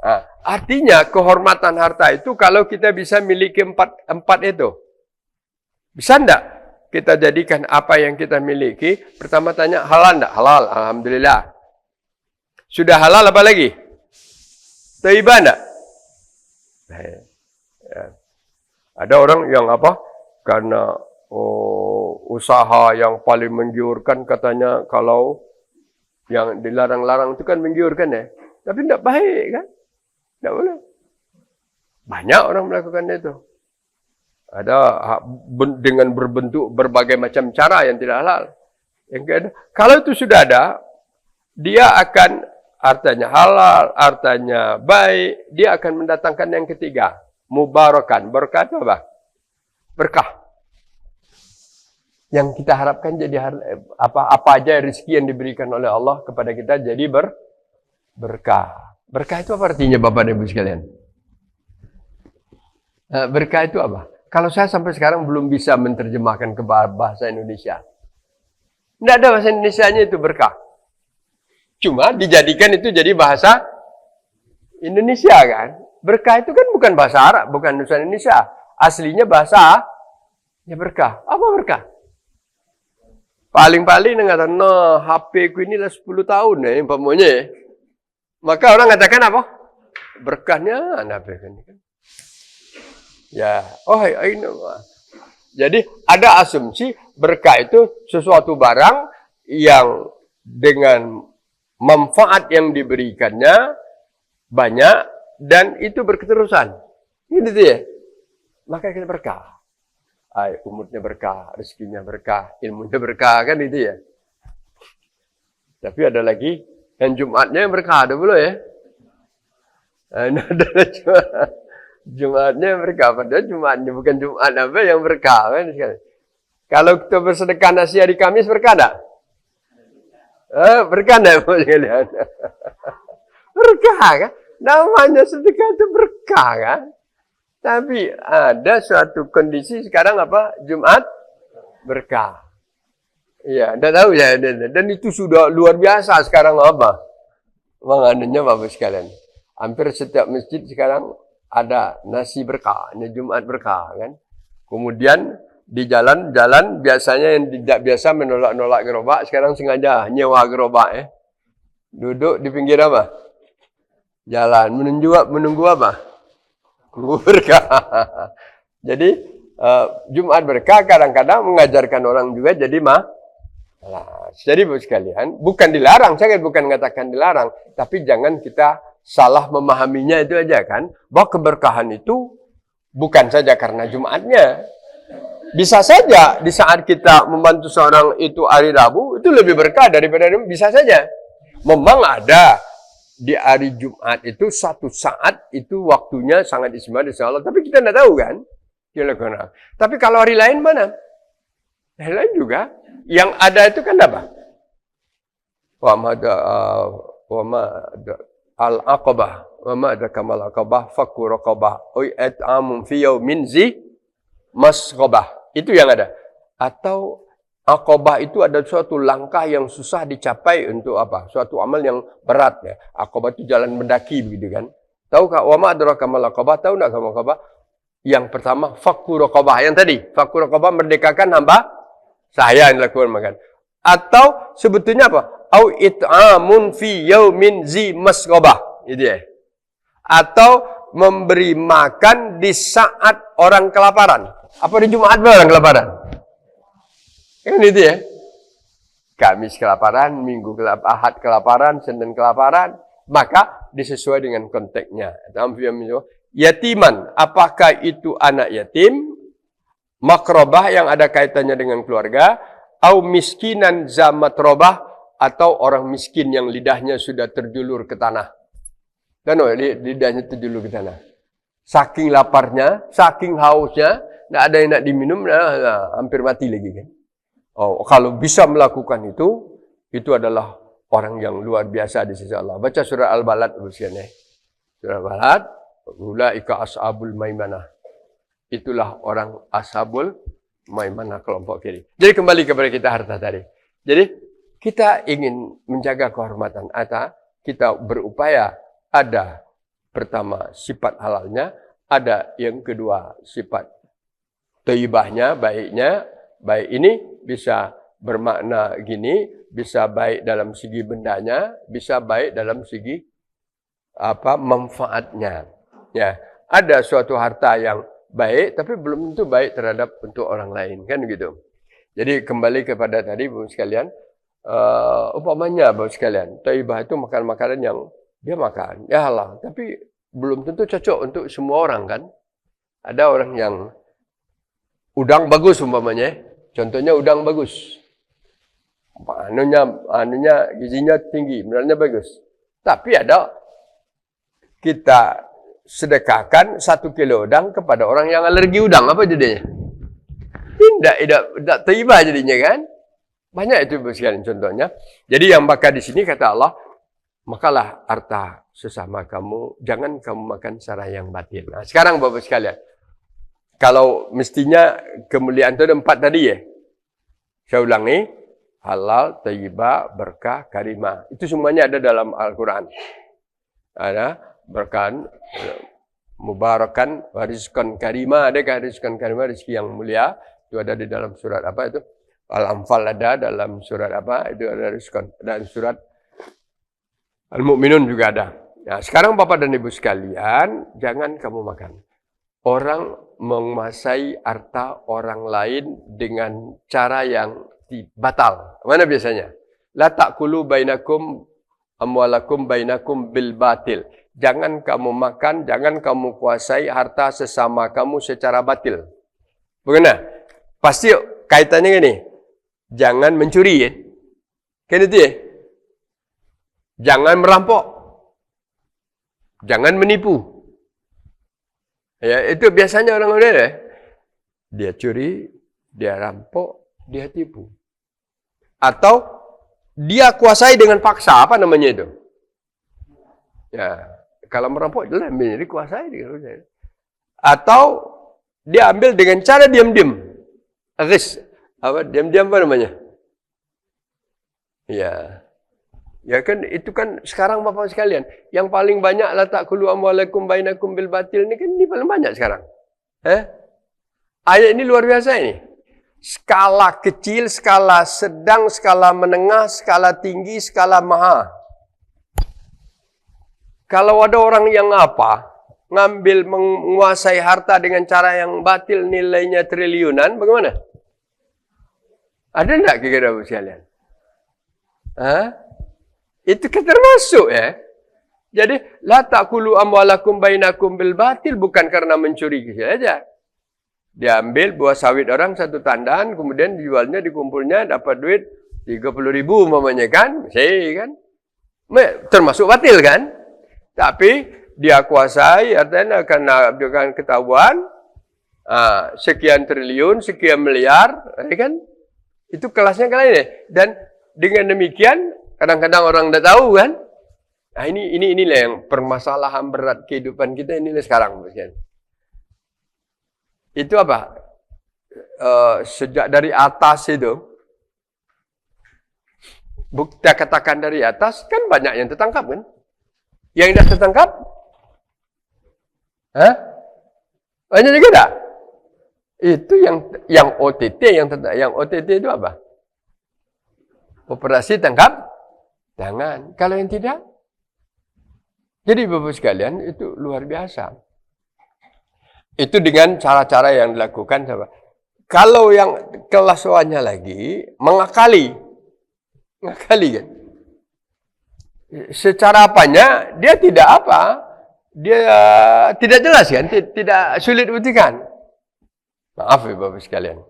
Nah, artinya kehormatan harta itu kalau kita bisa miliki empat itu. Bisa enggak kita jadikan apa yang kita miliki? Pertama tanya halal enggak? Halal, alhamdulillah. Sudah halal apa lagi? Thayyibah enggak? Ya. Ada orang yang apa? Karena usaha yang paling menggiurkan katanya kalau yang dilarang-larang itu kan menggiurkan ya. Tapi tidak baik kan? Tidak boleh. Banyak orang melakukan itu. Ada dengan berbentuk berbagai macam cara yang tidak halal. Yang kedua, kalau itu sudah ada, dia akan artinya halal, artinya baik, dia akan mendatangkan yang ketiga, mubarakan. Berkah itu apa? Berkah. Yang kita harapkan jadi apa aja rezeki yang diberikan oleh Allah kepada kita jadi berkah. Berkah itu apa artinya Bapak dan Ibu sekalian? Berkah itu apa? Kalau saya sampai sekarang belum bisa menerjemahkan ke bahasa Indonesia. Tidak ada bahasa Indonesianya itu berkah. Cuma dijadikan itu jadi bahasa Indonesia kan. Berkah itu kan bukan bahasa Arab, bukan bahasa Indonesia. Aslinya bahasa ya berkah. Apa berkah? Paling-paling mengatakan, nah HP ku ini lah 10 tahun ya, umpamanya ya. Maka orang katakan apa? Berkahnya HP ini kan. Ya, ini. Jadi ada asumsi berkah itu sesuatu barang yang dengan manfaat yang diberikannya banyak dan itu berketerusan. Gitu ya. Maka kita berkah. Umurnya berkah, rezekinya berkah, ilmunya berkah kan itu ya. Tapi ada lagi yang Jumatnya yang berkah ada pula ya. Ada Jumatnya berkah, padahal Jumatnya bukan Jumat apa yang berkah kan. Kalau kita bersedekah nasi hari Kamis berkah tak? Berkah tak sekalian? Berkah kan? Namanya sedekah itu berkah kan? Tapi ada suatu kondisi sekarang apa? Jumat berkah. Iya, tidak tahu ya. Dan itu sudah luar biasa sekarang apa? Menganunya Bapak sekalian. Hampir setiap masjid sekarang ada nasi berkah, Jumat berkah kan. Kemudian di jalan-jalan biasanya yang tidak biasa menolak-nolak gerobak, sekarang sengaja nyewa gerobak ya. Duduk di pinggir apa? Jalan. Menunggu apa? Menunggu berkah. Jadi, Jumat berkah kadang-kadang mengajarkan orang juga jadi malas. Jadi, Bapak sekalian, bukan dilarang. Saya bukan mengatakan dilarang. Tapi jangan kita salah memahaminya itu aja kan. Bahwa keberkahan itu bukan saja karena Jumatnya. Bisa saja di saat kita membantu seorang itu hari Rabu, itu lebih berkah daripada bisa saja. Memang ada di hari Jumat itu satu saat itu waktunya sangat istimewa di Allah. Tapi kita tidak tahu kan. Tapi kalau hari lain mana? Hari lain juga. Yang ada itu kan apa? Wa ma al-aqabah. Wa ma ada kamal aqabah. Fakku raqabah. Uit'amun fi yawmin zi masqabah. Itu yang ada. Atau Aqabah itu ada suatu langkah yang susah dicapai untuk apa? Suatu amal yang berat ya. Aqabah itu jalan mendaki begitu kan. Tahukah wa ma adraka mal aqabah? Tahu enggak kamu aqabah? Yang pertama fakku raqabah. Yang tadi, fakku raqabah merdekakan hamba sahaya yang dilakukan makan. Atau sebetulnya apa? Au it'amun fi yaumin zi masqabah. Itu ya. Atau memberi makan di saat orang kelaparan. Apa di Jumat orang kelaparan? Kan itu ya. Kamis kelaparan, Minggu kelaparan, Ahad kelaparan, Senin kelaparan. Maka disesuai dengan konteksnya. Yatiman, apakah itu anak yatim? Makrobah yang ada kaitannya dengan keluarga. Au miskinan zamatrobah. Atau orang miskin yang lidahnya sudah terjulur ke tanah. Kan lidahnya terjulur ke tanah. Saking laparnya, saking hausnya, tidak ada yang nak diminum, hampir mati lagi kan. Oh, kalau bisa melakukan itu adalah orang yang luar biasa di sisi Allah. Baca surah Al-Balad bersihnya. Surah Al-Balad, ulaika ashabul maimanah. Itulah orang ashabul maimanah kelompok kiri. Jadi kembali kepada kita harta tadi. Jadi kita ingin menjaga kehormatan harta, kita berupaya ada pertama sifat halalnya, ada yang kedua sifat thayyibahnya, baiknya. Baik ini bisa bermakna gini, bisa baik dalam segi bendanya, bisa baik dalam segi manfaatnya. Ya, ada suatu harta yang baik tapi belum tentu baik terhadap untuk orang lain, kan gitu. Jadi kembali kepada tadi Bapak sekalian, umpamanya Bapak sekalian, thayyibah itu makanan yang dia makan, ya halal, tapi belum tentu cocok untuk semua orang kan. Ada orang yang udang bagus umpamanya, contohnya udang bagus. Anunya gizinya tinggi, mineralnya bagus. Tapi ada kita sedekahkan 1 kilo udang kepada orang yang alergi udang, apa jadinya? Tidak thayyibah jadinya kan? Banyak itu sekalian contohnya. Jadi yang bakal di sini kata Allah, makalah harta sesama kamu, jangan kamu makan secara yang batil. Nah, sekarang Bapak sekalian, kalau mestinya kemuliaan itu ada 4 tadi ya. Saya ulangi, halal, thayyibah, berkah, karimah. Itu semuanya ada dalam Al-Quran. Ada berkah, mubarakan, rizqan karimah. Adakah rizqan karimah, rezeki yang mulia? Itu ada di dalam surat apa itu? Al-Anfal ada dalam surat apa? Itu ada rizqan. Dan surat Al-Mu'minun juga ada. Nah, sekarang Bapak dan Ibu sekalian, jangan kamu makan. Orang menguasai harta orang lain dengan cara yang batal. Mana biasanya? La ta'kulu bainakum amwalakum bainakum bil batil. Jangan kamu makan, jangan kamu kuasai harta sesama kamu secara batil. Bagaimana? Pasti kaitannya gini. Jangan mencuri ya. Kan itu ya? Jangan merampok. Jangan menipu. Ya, itu biasanya orang-orang ya. Dia curi, dia rampok, dia tipu. Atau dia kuasai dengan paksa, apa namanya itu? Ya, kalau merampok jelas menjadi kuasai dengan. Atau dia ambil dengan cara diam-diam. Diam-diam apa namanya? Ya. Ya kan, itu kan sekarang Bapak sekalian, yang paling banyak la ta'kulu amwalakum bainakum bil batil ini kan ini paling banyak sekarang. Ayat ini luar biasa ini. Skala kecil, skala sedang, skala menengah, skala tinggi, skala maha. Kalau ada orang yang ngambil menguasai harta dengan cara yang batil nilainya triliunan, bagaimana? Ada enggak kira-kira sekalian? Itu termasuk ya. Jadi la taqulu amwalakum bainakum bil batil, bukan karena mencuri saja. Dia ambil buah sawit orang satu tandan, kemudian dijualnya, dikumpulnya, dapat duit 30.000 umpamanya kan? Masih kan? Termasuk batil kan? Tapi dia kuasai, artinya akan ketahuan sekian triliun, sekian miliar, kan? Itu kelasnya kalian ini. Dan dengan demikian, kadang-kadang orang tidak tahu kan? Nah, inilah yang permasalahan berat kehidupan kita inilah sekarang, kan? Itu apa? Sejak dari atas itu, kita katakan dari atas, kan banyak yang tertangkap kan? Yang tidak tertangkap? Banyak juga tak? Itu yang OTT, yang OTT itu apa? Operasi tangkap tangan. Kalau yang tidak? Jadi Bapak sekalian, itu luar biasa. Itu dengan cara-cara yang dilakukan. Kalau yang kelas bawahnya lagi, mengakali kan? Secara apanya, dia tidak dia tidak jelas kan? Tidak sulit buktikan. Maaf ya Bapak sekalian.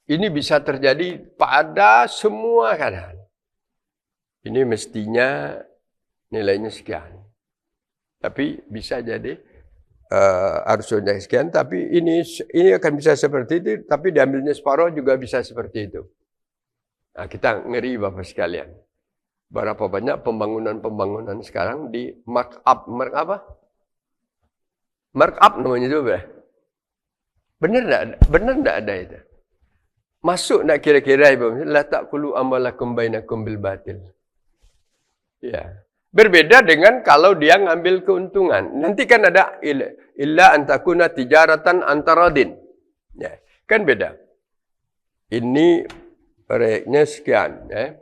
Ini bisa terjadi pada semua keadaan. Ini mestinya nilainya sekian. Tapi bisa jadi harusnya sekian. Tapi ini akan bisa seperti itu. Tapi diambilnya separuh juga bisa seperti itu. Nah, kita ngeri Bapak sekalian. Berapa banyak pembangunan sekarang di markup namanya itu berapa? Benar enggak ada itu? Masuk enggak kira-kira Ibu? La taqulu amalakum bainakum bil batil. Ya. Berbeda dengan kalau dia ngambil keuntungan. Nanti kan ada illa antakuna tijaratan antaradin. Ya, kan beda. Ini proyeknya sekian, ya.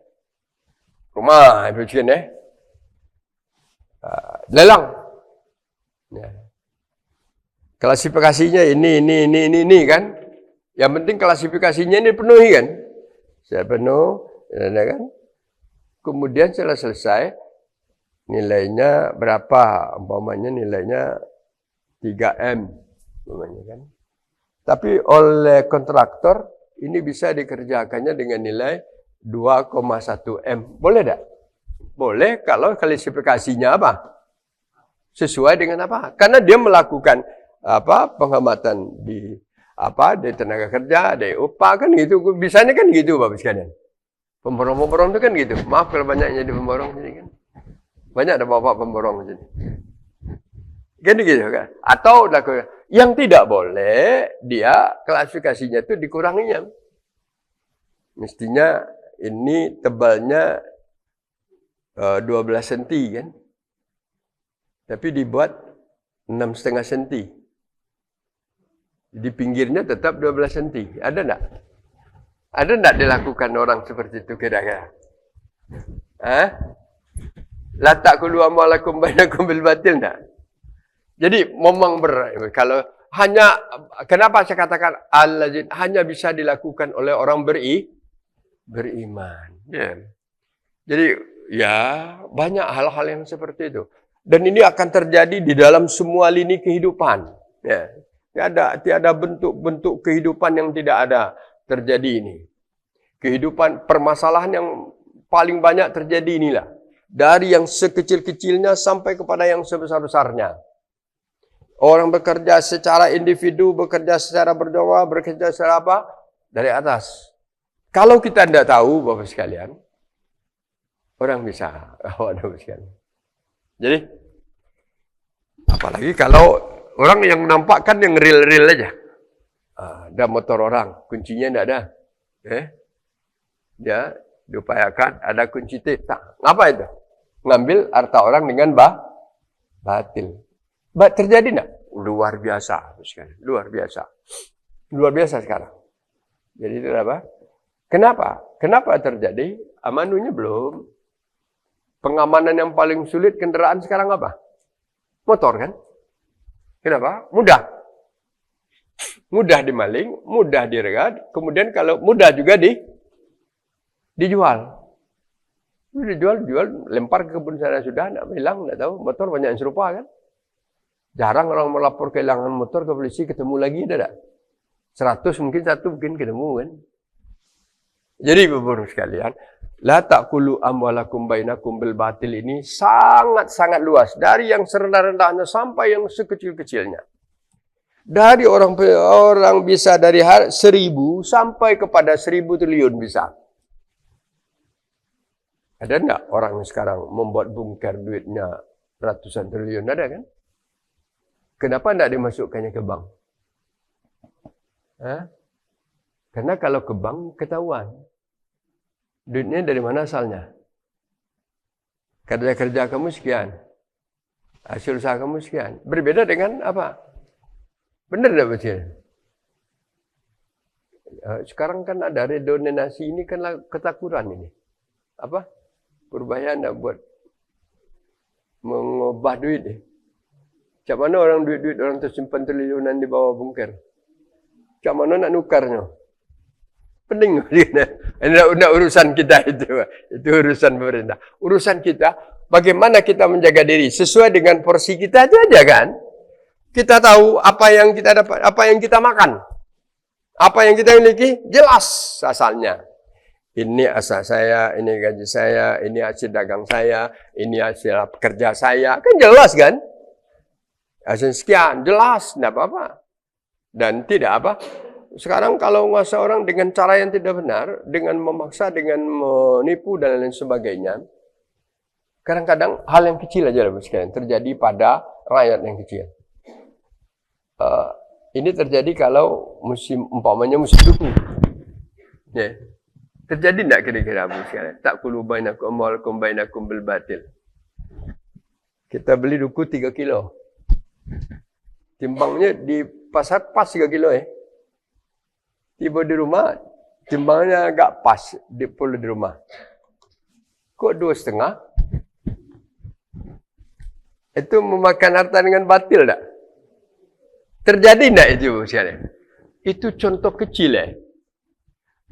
Rumah, Ibu sekian, ya. Lelang. Ya. Klasifikasinya ini kan. Yang penting klasifikasinya ini penuhi kan. Saya penuh, kan. Kemudian setelah selesai, nilainya berapa? Umpamanya nilainya 3M, umpamanya kan. Tapi oleh kontraktor ini bisa dikerjakannya dengan nilai 2,1 M. Boleh tak? Boleh kalau klasifikasinya apa? Sesuai dengan apa? Karena dia melakukan pengamatan di tenaga kerja, di upah kan gitu. Bisanya kan gitu Bapak sekalian. Pemborong-pemborong itu kan gitu. Maaf kalau banyaknya di pemborong sini kan. Banyak ada bapak pemborong sini. Kan gitu kan? Atau yang tidak boleh dia klasifikasinya itu dikuranginya. Mestinya ini tebalnya 12 cm kan. Tapi dibuat 6,5 cm. Di pinggirnya tetap 12 cm. Ada enggak? Ada enggak dilakukan orang seperti itu kira-kira? La taqulu amwalakum bainakum bil batil enggak? Jadi memang kalau hanya kenapa saya katakan al-lazim hanya bisa dilakukan oleh orang beriman. Ya. Jadi ya banyak hal-hal yang seperti itu. Dan ini akan terjadi di dalam semua lini kehidupan. Ya. Tiada bentuk-bentuk kehidupan yang tidak ada terjadi ini. Kehidupan permasalahan yang paling banyak terjadi inilah. Dari yang sekecil-kecilnya sampai kepada yang sebesar-besarnya. Orang bekerja secara individu, bekerja secara berdua, bekerja secara apa? Dari atas. Kalau kita tidak tahu, Bapak sekalian, orang bisa. Bapak sekalian. Jadi, apalagi kalau orang yang menampakkan yang real-real aja. Ada motor orang, kuncinya tidak ada. Dia diupayakan ada kunci T. Ngapa itu? Ngambil harta orang dengan batil. Terjadi enggak? Luar biasa. Luar biasa. Luar biasa sekarang. Jadi itu apa? Kenapa? Kenapa terjadi? Amanunya belum. Pengamanan yang paling sulit kendaraan sekarang apa? Motor kan? Kenapa? Mudah. Mudah dimaling, mudah diregat, kemudian kalau mudah juga dijual. Dijual, lempar ke kebun sana sudah, nak hilang, nak tahu. Motor banyak yang serupa kan? Jarang orang melapor kehilangan motor ke polisi, ketemu lagi, ada tak? 100 mungkin satu mungkin ketemu kan? Jadi Bapak-Ibu sekalian, la ta'kulu amwalakum bainakum bil batil ini sangat-sangat luas. Dari yang serendah-rendahnya sampai yang sekecil-kecilnya. Dari orang bisa dari 1.000 sampai kepada 1.000 triliun bisa. Ada enggak orang sekarang membuat bungkar duitnya ratusan triliun? Ada kan? Kenapa enggak dimasukkannya ke bank? Karena kalau ke bank ketahuan. Duitnya dari mana asalnya? Kerja-kerja kamu sekian. Hasil usaha kamu sekian. Berbeda dengan apa? Benar tak betul? Sekarang kan ada redonasi ini kan ketakuran ini. Apa? Berbahaya nak buat mengubah duit ni. Macam mana orang duit-duit orang tersimpan triliunan di bawah bungkar? Macam mana nak nukarnya? Pening. Nak urusan kita itu. Itu urusan pemerintah. Urusan kita, bagaimana kita menjaga diri sesuai dengan porsi kita itu aja kan? Kita tahu apa yang kita dapat, apa yang kita makan. Apa yang kita miliki, jelas asalnya. Ini asal saya, ini gaji saya, ini hasil dagang saya, ini hasil kerja saya. Kan jelas kan? Hasil sekian, jelas, tidak apa-apa. Dan tidak apa. Sekarang kalau menguasai orang dengan cara yang tidak benar, dengan memaksa, dengan menipu dan lain sebagainya, kadang-kadang hal yang kecil aja sekalian terjadi pada rakyat yang kecil. Ini terjadi kalau umpamanya musim duku. Ya. Terjadi tidak kira-kira Abu sekalian? Tak kulu bainakum amwalakum bainakum bil batil. Kita beli duku 3 kilo. Timbangnya di pasar pas 3 kilo Tiba di rumah, timbangnya agak pas di puluh di rumah. Kok 2,5? Itu memakan harta dengan batil tak? Terjadi tak itu sekalian? Itu contoh kecil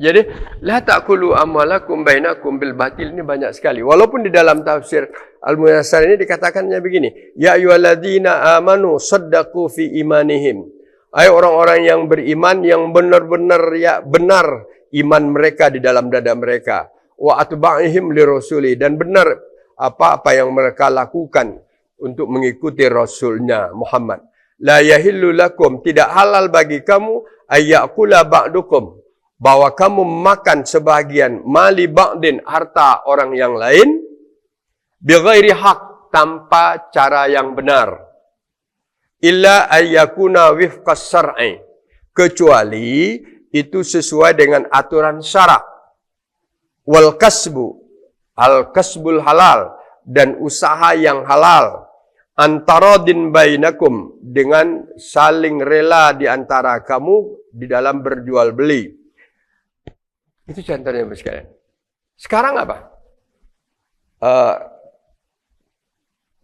Jadi, la ta'kulu amwalakum bainakum bil batil ini banyak sekali. Walaupun di dalam tafsir Al-Muyassar ini dikatakannya begini, ya ayyuhalladzina amanu saddaqu fi imanihim. Hai orang-orang yang beriman yang benar-benar benar iman mereka di dalam dada mereka. Wa atba'ihim li rasuli dan benar apa-apa yang mereka lakukan untuk mengikuti rasulnya Muhammad. La yahillu lakum, tidak halal bagi kamu ayyakula ba'dukum, bahwa kamu makan sebahagian mali ba'din, harta orang yang lain, bighairi haq, tanpa cara yang benar. Illa ayyakuna wifqas syar'i, kecuali itu sesuai dengan aturan syarak. Wal kasbu, al kasbul halal, dan usaha yang halal. Antaradin bainakum, dengan saling rela di antara kamu di dalam berjual beli. Itu contohnya sekalian. Sekarang apa?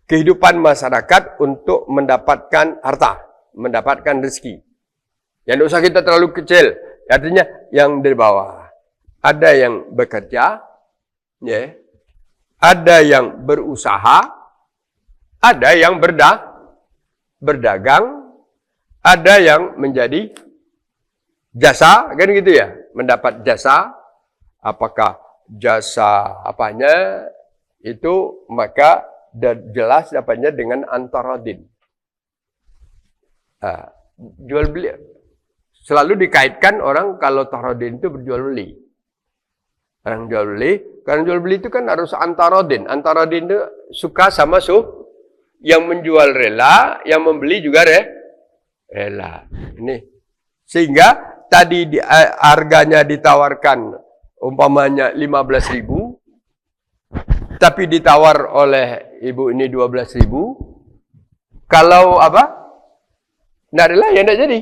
Kehidupan masyarakat untuk mendapatkan harta, mendapatkan rezeki. Yang tidak usah kita terlalu kecil. Artinya yang dari bawah. Ada yang bekerja, ada yang berusaha, ada yang berdagang, ada yang menjadi jasa, kan gitu ya. Mendapat jasa, apakah jasa apanya, itu maka jelas dapatnya dengan antaradin. Jual beli. Selalu dikaitkan orang kalau taradin itu berjual beli. Orang jual beli. Karena jual beli itu kan harus antaradin. Antaradin itu suka sama yang menjual rela, yang membeli juga rela. Ini. Sehingga tadi harganya ditawarkan umpamanya 15.000. Tapi ditawar oleh ibu ini 12.000. Kalau apa? Nak rela ya nak jadi.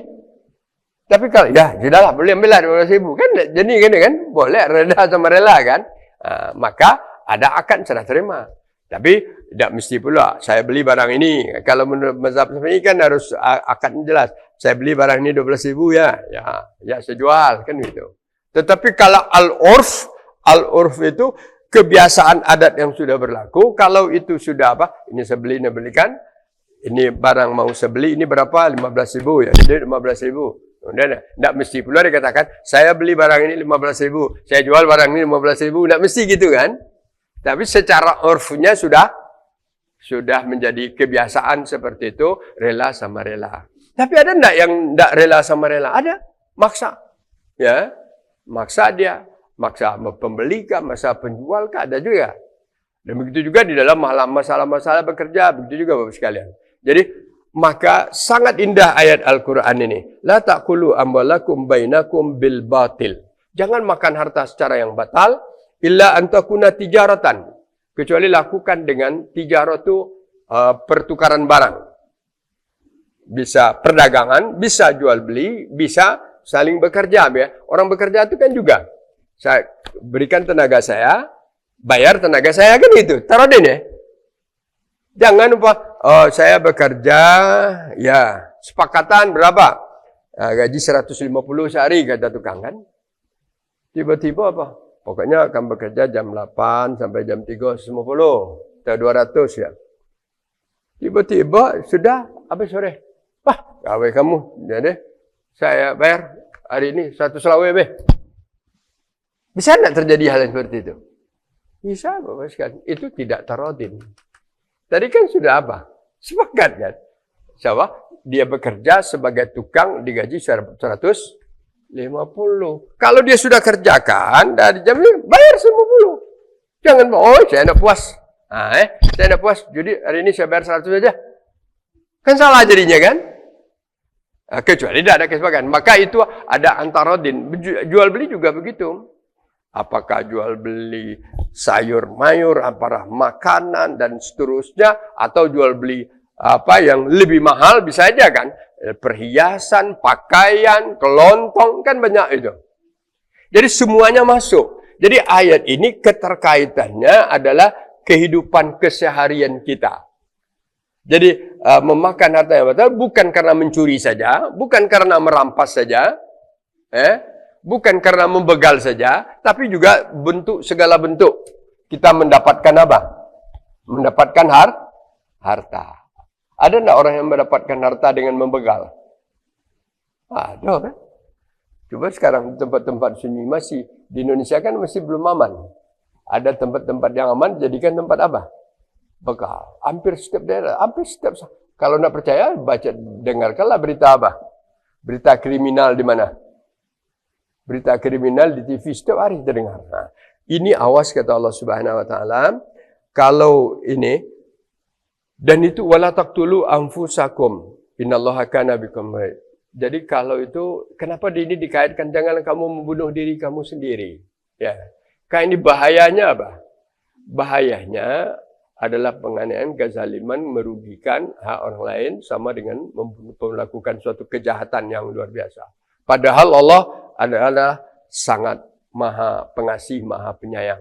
Tapi kalau ya sudahlah boleh ambillah 12.000 kan jadi kan boleh rela sama rela kan. Maka ada akad serah terima. Tapi tidak mesti pula saya beli barang ini. Kalau menurut mazhab Syafi'i kan harus akadnya jelas. Saya beli barang ini 12.000 ya. Ya saya jual kan gitu. Tetapi kalau al-urf itu kebiasaan adat yang sudah berlaku. Kalau itu sudah apa? Ini saya beli, ini belikan. Ini barang mau saya beli, ini berapa? 15.000 ya. Jadi 15.000. Kemudian tidak mesti pula dikatakan, saya beli barang ini 15.000, saya jual barang ini 15.000, tidak mesti gitu kan? Tapi secara urfnya sudah menjadi kebiasaan seperti itu, rela sama rela. Tapi ada tidak yang tidak rela sama rela? Ada, maksa. Ya, maksa dia, maksa pembeli kah, maksa penjual kah, ada juga. Dan begitu juga di dalam masalah-masalah bekerja, begitu juga Bapak sekalian. Jadi, maka sangat indah ayat Al-Quran ini. La ta'kulu amwalakum bainakum bil batil. Jangan makan harta secara yang batal. Illa antakuna tijaratan. Kecuali lakukan dengan tijarah itu pertukaran barang. Bisa perdagangan, bisa jual beli, bisa saling bekerja. Ya. Orang bekerja itu kan juga. Saya berikan tenaga saya, bayar tenaga saya kan itu. Taruh deh ya. Jangan lupa, saya bekerja, ya, sepakatan berapa? Gaji 150 sehari, kata tukang kan. Tiba-tiba apa? Pokoknya akan bekerja jam 8 sampai jam 3.50. Atau 200 ya. Tiba-tiba sudah, habis sore. Wah, gawe kamu. Jadi, saya bayar hari ini 100 lawe, be. Bisa tidak terjadi hal yang seperti itu? Bisa, Bapak sekalian. Itu tidak tarodin. Tadi kan sudah apa? Sepakat kan? Siapa? Dia bekerja sebagai tukang digaji 150. Kalau dia sudah kerjakan dari jam ini bayar 50. Jangan saya tidak puas. Saya tidak puas. Jadi hari ini saya bayar 100 saja. Kan salah jadinya kan? Kecuali tidak ada kesepakatan. Maka itu ada antarodin. Jual beli juga begitu. Apakah jual beli sayur mayur, apakah makanan dan seterusnya, atau jual beli apa yang lebih mahal bisa aja kan? Perhiasan, pakaian, kelontong kan banyak itu. Jadi semuanya masuk. Jadi ayat ini keterkaitannya adalah kehidupan keseharian kita. Jadi memakan harta yang batal bukan karena mencuri saja, bukan karena merampas saja, bukan karena membegal saja, tapi juga segala bentuk kita mendapatkan apa? Mendapatkan harta. Ada enggak orang yang mendapatkan harta dengan membegal? Ada kan? Coba sekarang tempat-tempat sunyi masih di Indonesia kan masih belum aman. Ada tempat-tempat yang aman jadikan tempat apa? Begal. Hampir setiap daerah, kalau enggak percaya dengarkanlah berita apa? Berita kriminal di mana? Berita kriminal di TV setiap hari terdengar. Nah, ini awas kata Allah Subhanahu wa taala, kalau ini dan itu wala taqtulu anfusakum innallaha kana bikum. Jadi kalau itu kenapa ini dikaitkan jangan kamu membunuh diri kamu sendiri. Ya. Kayak ini bahayanya apa? Bahayanya adalah penganiayaan, kezaliman, merugikan hak orang lain sama dengan melakukan suatu kejahatan yang luar biasa. Padahal Allah adalah sangat maha pengasih, maha penyayang.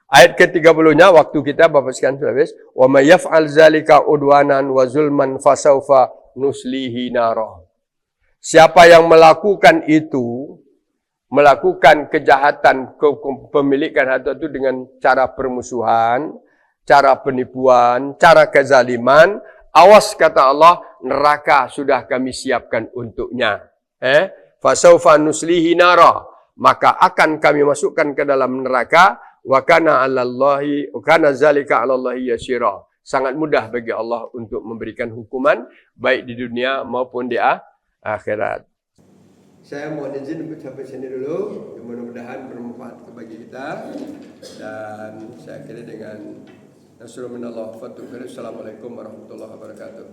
Ayat ke-30-nya, waktu kita Bapak sekalian sudah habis. Wa may yaf'al zalika udwanan wa zulman fasawfa nuslihi nara. Siapa yang melakukan itu, melakukan kejahatan kepemilikan harta itu dengan cara permusuhan, cara penipuan, cara kezaliman, awas kata Allah, neraka sudah kami siapkan untuknya. Fasawfa nuslihi nara, maka akan kami masukkan ke dalam neraka. Wa kana 'alallahi wa kana zalika 'alallahi yasira. Sangat mudah bagi Allah untuk memberikan hukuman baik di dunia maupun di akhirat. Saya mohon izin untuk sampai sini dulu. Mudah-mudahan bermanfaat bagi kita, dan saya akhiri dengan Assalamualaikum warahmatullahi wabarakatuh.